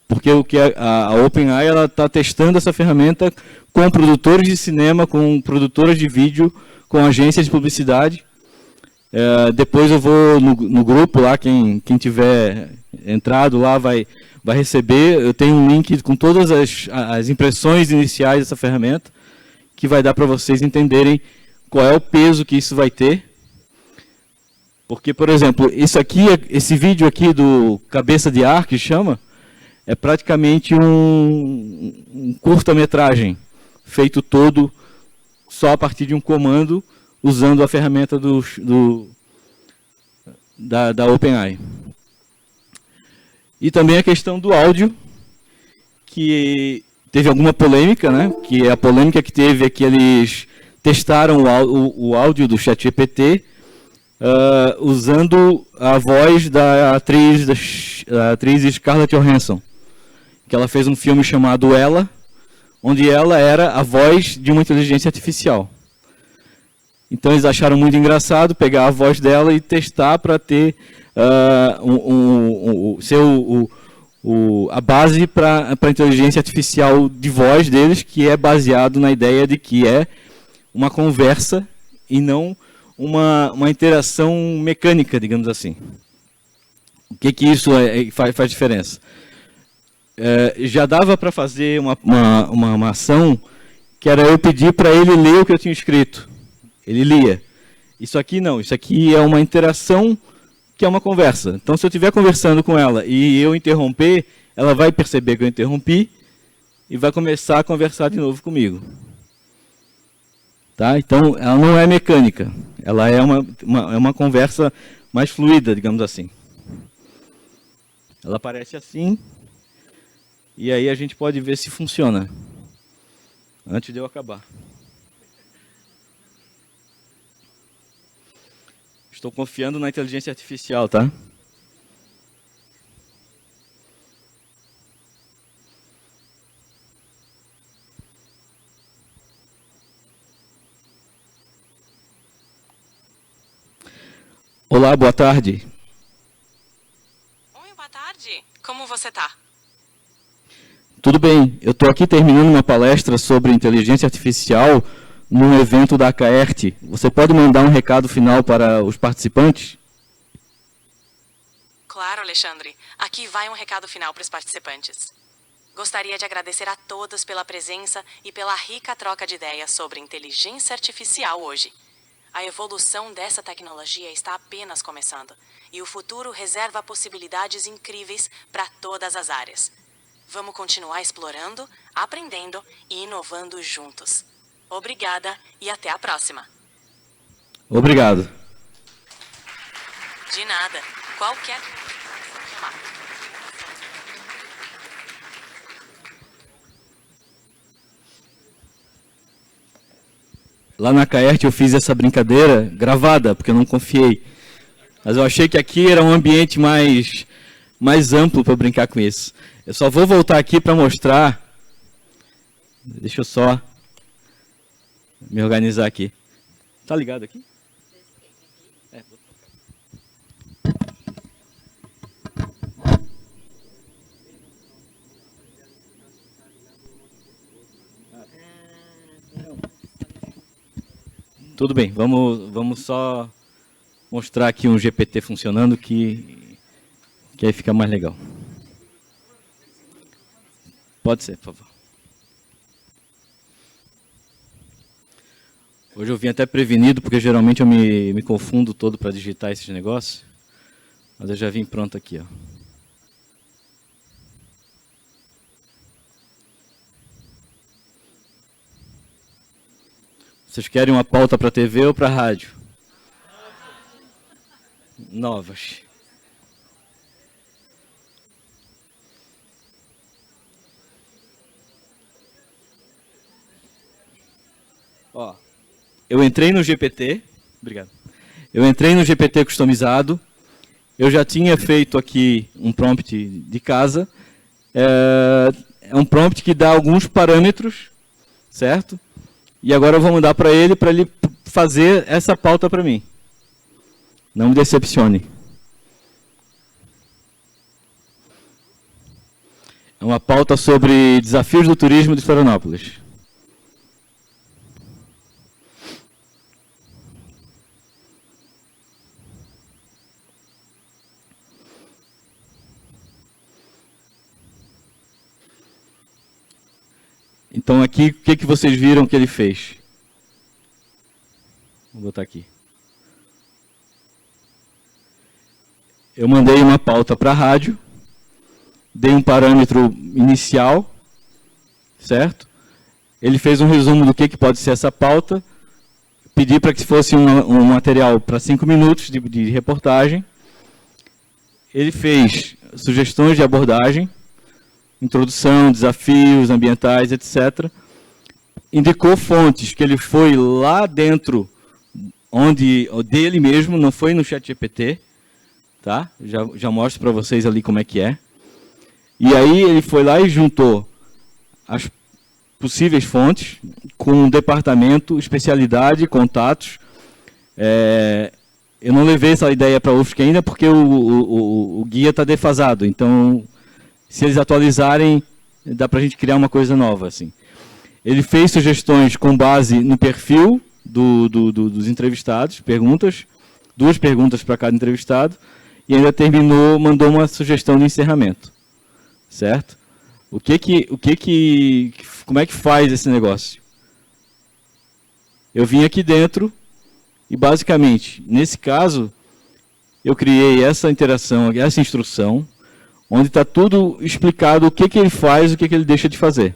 [SPEAKER 2] porque a OpenAI está testando essa ferramenta com produtores de cinema, com produtoras de vídeo, com agências de publicidade. Depois eu vou no grupo lá, quem tiver entrado lá vai receber. Eu tenho um link com todas as impressões iniciais dessa ferramenta, que vai dar para vocês entenderem qual é o peso que isso vai ter. Porque, por exemplo, esse vídeo aqui do Cabeça de Ar, que chama, é praticamente um curta-metragem, feito todo só a partir de um comando, usando a ferramenta da OpenAI. E também a questão do áudio, que teve alguma polêmica, né? Que a polêmica que teve é que eles testaram o áudio do ChatGPT usando a voz da atriz Scarlett Johansson, que ela fez um filme chamado Ela, onde ela era a voz de uma inteligência artificial. Então eles acharam muito engraçado pegar a voz dela e testar para ter a base para a inteligência artificial de voz deles, que é baseado na ideia de que é uma conversa e não uma interação mecânica, digamos assim. O que isso faz diferença? Já dava para fazer uma ação que era eu pedir para ele ler o que eu tinha escrito. Ele lia. Isso aqui não, isso aqui é uma interação que é uma conversa. Então, se eu estiver conversando com ela e eu interromper, ela vai perceber que eu interrompi e vai começar a conversar de novo comigo. Tá? Então, ela não é mecânica. Ela é uma conversa mais fluida, digamos assim. Ela aparece assim, e aí a gente pode ver se funciona. Antes de eu acabar. Estou confiando na inteligência artificial, tá? Olá, boa tarde.
[SPEAKER 3] Oi, boa tarde. Como você tá?
[SPEAKER 2] Tudo bem, eu estou aqui terminando uma palestra sobre inteligência artificial num evento da Caert. Você pode mandar um recado final para os participantes?
[SPEAKER 3] Claro, Alexandre. Aqui vai um recado final para os participantes. Gostaria de agradecer a todos pela presença e pela rica troca de ideias sobre inteligência artificial hoje. A evolução dessa tecnologia está apenas começando, e o futuro reserva possibilidades incríveis para todas as áreas. Vamos continuar explorando, aprendendo e inovando juntos. Obrigada e até a próxima.
[SPEAKER 2] Obrigado.
[SPEAKER 3] De nada. Qualquer...
[SPEAKER 2] Lá na Caert eu fiz essa brincadeira gravada, porque eu não confiei. Mas eu achei que aqui era um ambiente mais amplo para brincar com isso. Eu só vou voltar aqui para mostrar. Deixa eu só me organizar aqui. Tá ligado aqui? Tudo bem, vamos só mostrar aqui um GPT funcionando que aí fica mais legal. Pode ser, por favor. Hoje eu vim até prevenido, porque geralmente eu me confundo todo para digitar esses negócios. Mas eu já vim pronto aqui, ó. Vocês querem uma pauta para TV ou para rádio? Novas. Ó, eu entrei no GPT, obrigado. Eu entrei no GPT customizado. Eu já tinha feito aqui um prompt de casa. É um prompt que dá alguns parâmetros, certo? E agora eu vou mandar para ele fazer essa pauta para mim. Não me decepcione. É uma pauta sobre desafios do turismo de Florianópolis. Então aqui, o que vocês viram que ele fez? Vou botar aqui. Eu mandei uma pauta para a rádio dei um parâmetro inicial, certo? Ele fez um resumo do que pode ser essa pauta, pedi para que fosse um material para 5 minutos de reportagem. Ele fez sugestões de abordagem, introdução, desafios ambientais, etc. Indicou fontes, que ele foi lá dentro dele mesmo, não foi no ChatGPT, tá? Já mostro para vocês ali como é que é. E aí ele foi lá e juntou as possíveis fontes com um departamento, especialidade, contatos. Eu não levei essa ideia para a UFSC ainda porque o guia está defasado. Então, se eles atualizarem, dá para a gente criar uma coisa nova. Assim. Ele fez sugestões com base no perfil dos entrevistados, perguntas, 2 perguntas para cada entrevistado, e ainda mandou uma sugestão de encerramento. Certo? Como é que faz esse negócio? Eu vim aqui dentro e, basicamente, nesse caso, eu criei essa interação, essa instrução, onde está tudo explicado o que ele faz, o que ele deixa de fazer.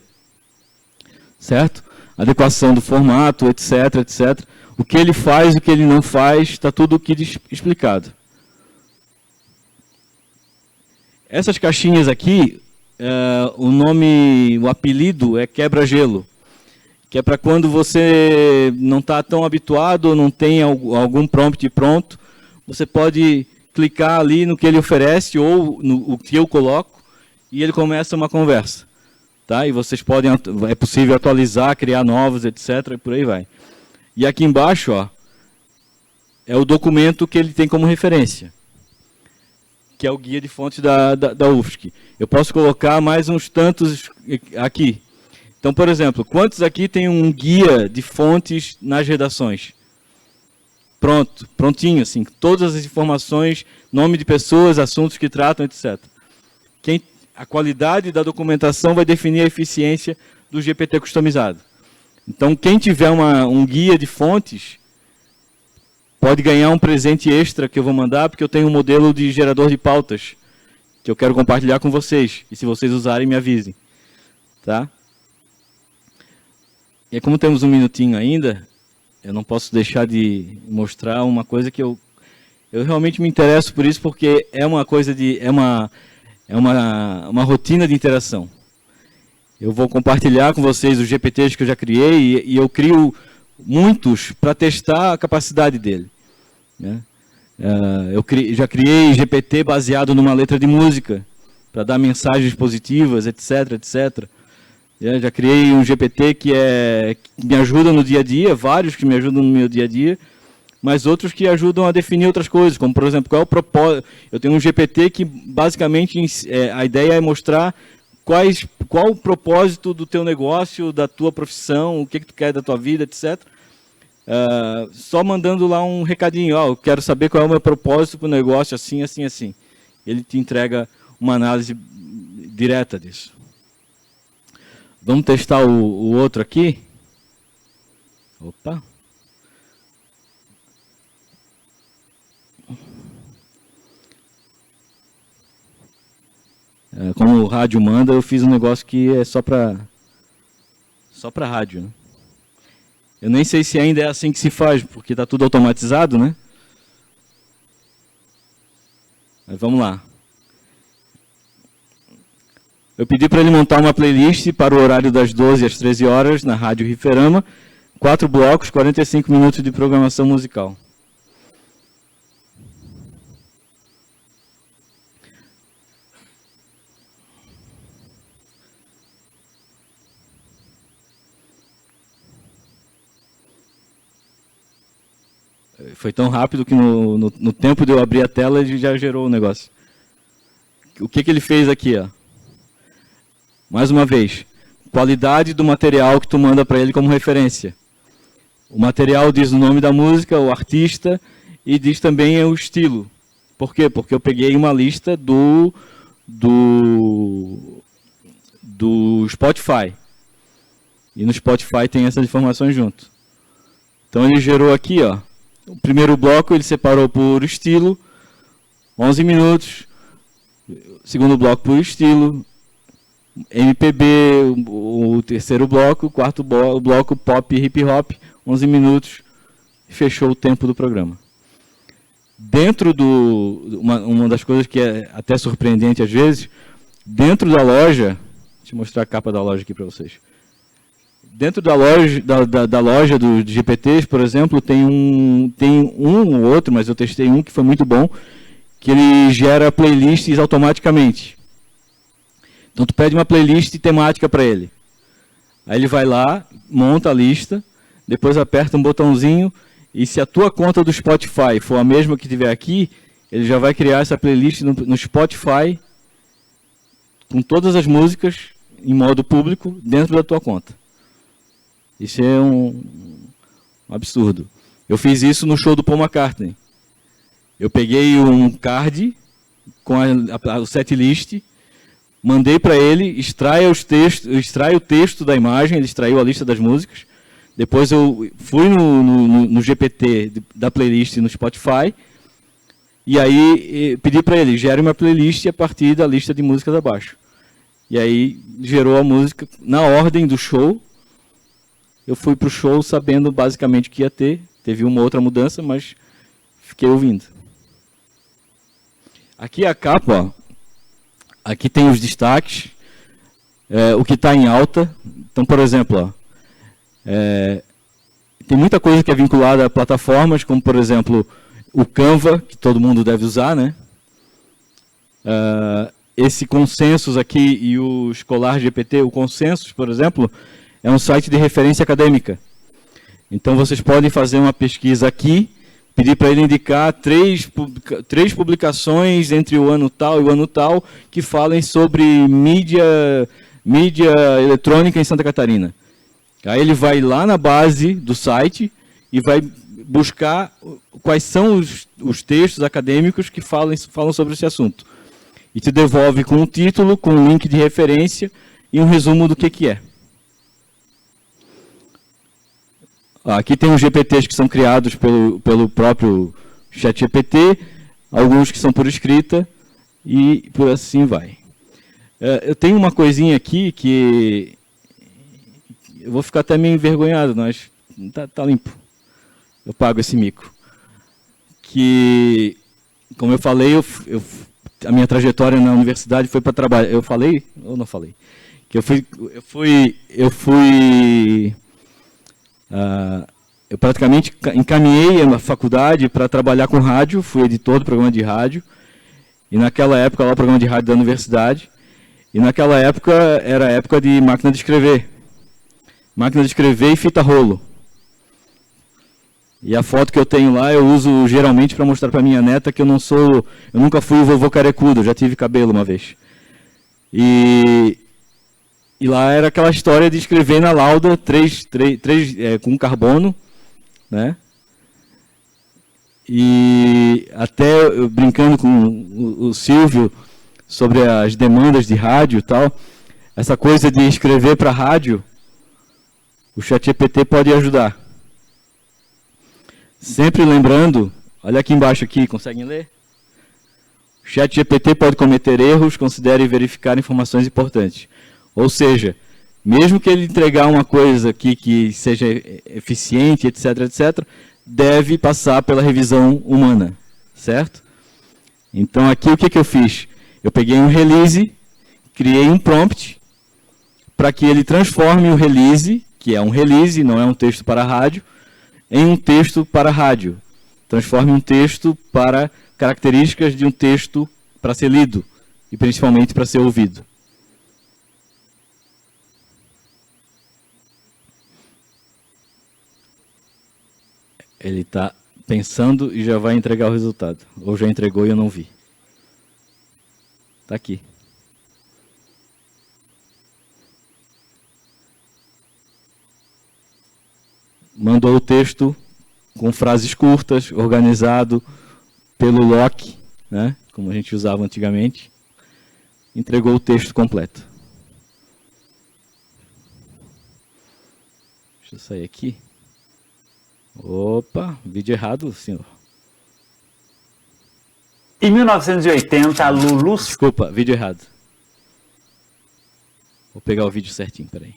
[SPEAKER 2] Certo? Adequação do formato, etc, etc. O que ele faz, o que ele não faz, está tudo aqui explicado. Essas caixinhas aqui, o apelido é quebra-gelo, que é para quando você não está tão habituado ou não tem algum prompt pronto, você pode clicar ali no que ele oferece ou no que eu coloco e ele começa uma conversa. Tá? E vocês podem, é possível atualizar, criar novos, etc. E por aí vai. E aqui embaixo, ó, é o documento que ele tem como referência, que é o guia de fontes da UFSC. Eu posso colocar mais uns tantos aqui. Então, por exemplo, quantos aqui tem um guia de fontes nas redações? Pronto, prontinho, assim, todas as informações, nome de pessoas, assuntos que tratam, etc. A qualidade da documentação vai definir a eficiência do GPT customizado. Então, quem tiver um guia de fontes, pode ganhar um presente extra que eu vou mandar, porque eu tenho um modelo de gerador de pautas, que eu quero compartilhar com vocês. E se vocês usarem, me avisem. Tá? E como temos um minutinho ainda, eu não posso deixar de mostrar uma coisa que eu realmente me interesso por isso, porque é uma coisa uma rotina de interação. Eu vou compartilhar com vocês os GPTs que eu já criei e eu crio muitos para testar a capacidade dele. Né? Eu já criei GPT baseado numa letra de música, para dar mensagens positivas, etc, etc. Já criei um GPT que me ajuda no dia a dia, vários que me ajudam no meu dia a dia, mas outros que ajudam a definir outras coisas, como, por exemplo, qual é o propósito. Eu tenho um GPT que, basicamente, a ideia é mostrar qual o propósito do teu negócio, da tua profissão, o que tu quer da tua vida, etc. Só mandando lá um recadinho, eu quero saber qual é o meu propósito para o negócio, assim, assim, assim. Ele te entrega uma análise direta disso. Vamos testar o outro aqui. Opa. Como o rádio manda, eu fiz um negócio que é só para rádio. Né? Eu nem sei se ainda é assim que se faz, porque está tudo automatizado, né? Mas vamos lá. Eu pedi para ele montar uma playlist para o horário das 12 às 13 horas na Rádio Riferama, 4 blocos, 45 minutos de programação musical. Foi tão rápido que no tempo de eu abrir a tela, ele já gerou o negócio. O que ele fez aqui? Ó? Mais uma vez, qualidade do material que tu manda para ele como referência. O material diz o nome da música, o artista, e diz também o estilo. Por quê? Porque eu peguei uma lista do Spotify. E no Spotify tem essas informações junto. Então ele gerou aqui, ó. O primeiro bloco ele separou por estilo, 11 minutos, segundo bloco por estilo, MPB, o terceiro bloco, o quarto bloco pop e hip hop, 11 minutos, fechou o tempo do programa. Dentro uma das coisas que é até surpreendente às vezes, dentro da loja, deixa eu mostrar a capa da loja aqui para vocês. Dentro da loja dos GPTs, por exemplo, tem um ou outro, mas eu testei um que foi muito bom, que ele gera playlists automaticamente. Então tu pede uma playlist temática para ele. Aí ele vai lá, monta a lista, depois aperta um botãozinho, e se a tua conta do Spotify for a mesma que tiver aqui, ele já vai criar essa playlist no Spotify com todas as músicas em modo público dentro da tua conta. Isso é um absurdo. Eu fiz isso no show do Paul McCartney. Eu peguei um card com o setlist, mandei para ele, extrai o texto da imagem, ele extraiu a lista das músicas. Depois eu fui no GPT da playlist no Spotify, e aí pedi para ele, gere uma playlist a partir da lista de músicas abaixo. E aí gerou a música na ordem do show. Eu fui para o show sabendo basicamente o que ia ter. Teve uma outra mudança, mas fiquei ouvindo. Aqui a capa, ó. Aqui tem os destaques, o que está em alta. Então, por exemplo, ó, tem muita coisa que é vinculada a plataformas, como, por exemplo, o Canva, que todo mundo deve usar, né? Esse Consensus aqui e o Scholar GPT, o Consensus, por exemplo, é um site de referência acadêmica. Então, vocês podem fazer uma pesquisa aqui, pedir para ele indicar três publicações entre o ano tal e o ano tal que falem sobre mídia eletrônica em Santa Catarina. Aí ele vai lá na base do site e vai buscar quais são os textos acadêmicos que falam sobre esse assunto. E te devolve com um título, com um link de referência e um resumo do que é. Aqui tem os GPTs que são criados pelo próprio ChatGPT, alguns que são por escrita, e por assim vai. Eu tenho uma coisinha aqui que eu vou ficar até meio envergonhado, mas tá limpo. Eu pago esse mico. Que, como eu falei, a minha trajetória na universidade foi para trabalhar. Eu falei ou não falei? Que eu praticamente encaminhei a faculdade para trabalhar com rádio, fui editor do programa de rádio, e naquela época, lá o programa de rádio da universidade, e naquela época era a época de máquina de escrever. Máquina de escrever e fita rolo. E a foto que eu tenho lá, eu uso geralmente para mostrar para minha neta que eu nunca fui o vovô carecudo, eu já tive cabelo uma vez. E lá era aquela história de escrever na lauda com carbono, né? E até eu brincando com o Silvio sobre as demandas de rádio e tal, essa coisa de escrever para rádio, o ChatGPT pode ajudar. Sempre lembrando, olha aqui embaixo aqui, conseguem ler? O ChatGPT pode cometer erros, considere verificar informações importantes. Ou seja, mesmo que ele entregar uma coisa aqui que seja eficiente, etc., etc., deve passar pela revisão humana, certo? Então aqui o que eu fiz? Eu peguei um release, criei um prompt para que ele transforme o release, que é um release, não é um texto para rádio, em um texto para rádio. Transforme um texto para características de um texto para ser lido e principalmente para ser ouvido. Ele está pensando e já vai entregar o resultado. Ou já entregou e eu não vi. Está aqui. Mandou o texto com frases curtas, organizado pelo Loki, né, como a gente usava antigamente. Entregou o texto completo. Deixa eu sair aqui. Opa, vídeo errado, senhor.
[SPEAKER 4] Em 1980, a Lulu...
[SPEAKER 2] Desculpa, vídeo errado. Vou pegar o vídeo certinho, peraí.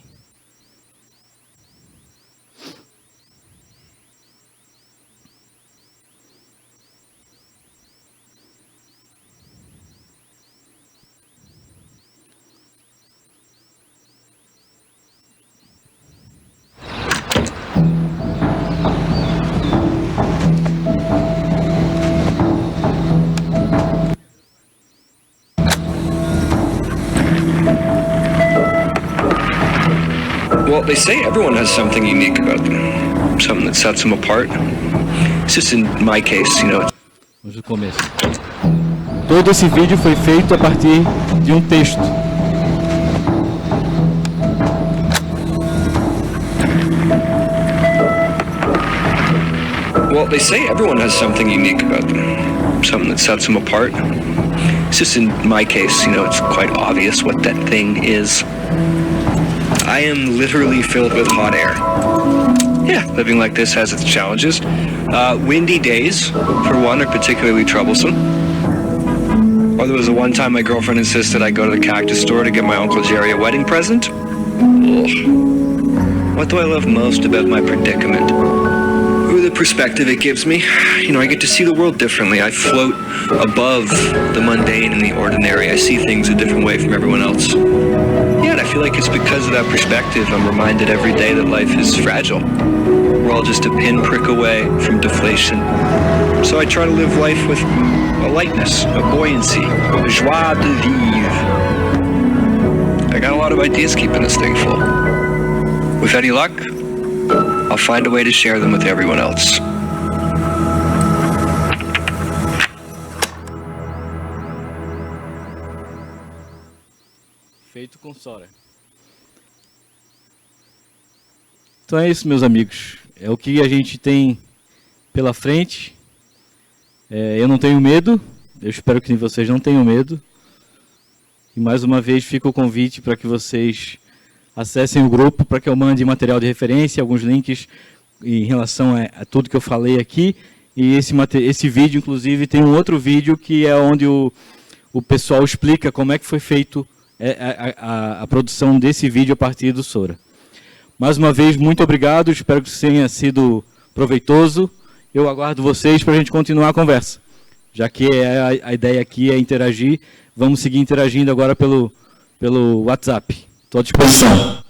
[SPEAKER 5] Well, they say everyone has something unique about them, something that sets them apart. It's just in my case, you know.
[SPEAKER 2] Vamos do começo. Todo esse vídeo foi feito a partir de um texto.
[SPEAKER 5] Well, they say everyone has something unique about them, something that sets them apart. It's just in my case, you know, it's quite obvious what that thing is. I am literally filled with hot air. Yeah, living like this has its challenges. Windy days, for one, are particularly troublesome. Or there was the one time my girlfriend insisted I go to the cactus store to get my Uncle Jerry a wedding present. Ugh. What do I love most about my predicament? The perspective it gives me. You know, I get to see the world differently. I float above the mundane and the ordinary. I see things a different way from everyone else. Yeah, and I feel like it's because of that perspective I'm reminded every day that life is fragile. We're all just a pinprick away from deflation. So I try to live life with a lightness, a buoyancy, a joie de vivre. I got a lot of ideas keeping this thing full. With any luck, I'll find a way to share them with everyone else.
[SPEAKER 2] Feito com Sora. Então é isso, meus amigos. É o que a gente tem pela frente. Eu não tenho medo. Eu espero que vocês não tenham medo. E mais uma vez fica o convite para que vocês acessem o grupo, para que eu mande material de referência, alguns links em relação a tudo que eu falei aqui. E esse vídeo, inclusive, tem um outro vídeo que é onde o pessoal explica como é que foi feito a produção desse vídeo a partir do Sora. Mais uma vez, muito obrigado, espero que tenha sido proveitoso. Eu aguardo vocês para a gente continuar a conversa. Já que a ideia aqui é interagir, vamos seguir interagindo agora pelo WhatsApp. Estou à disposição.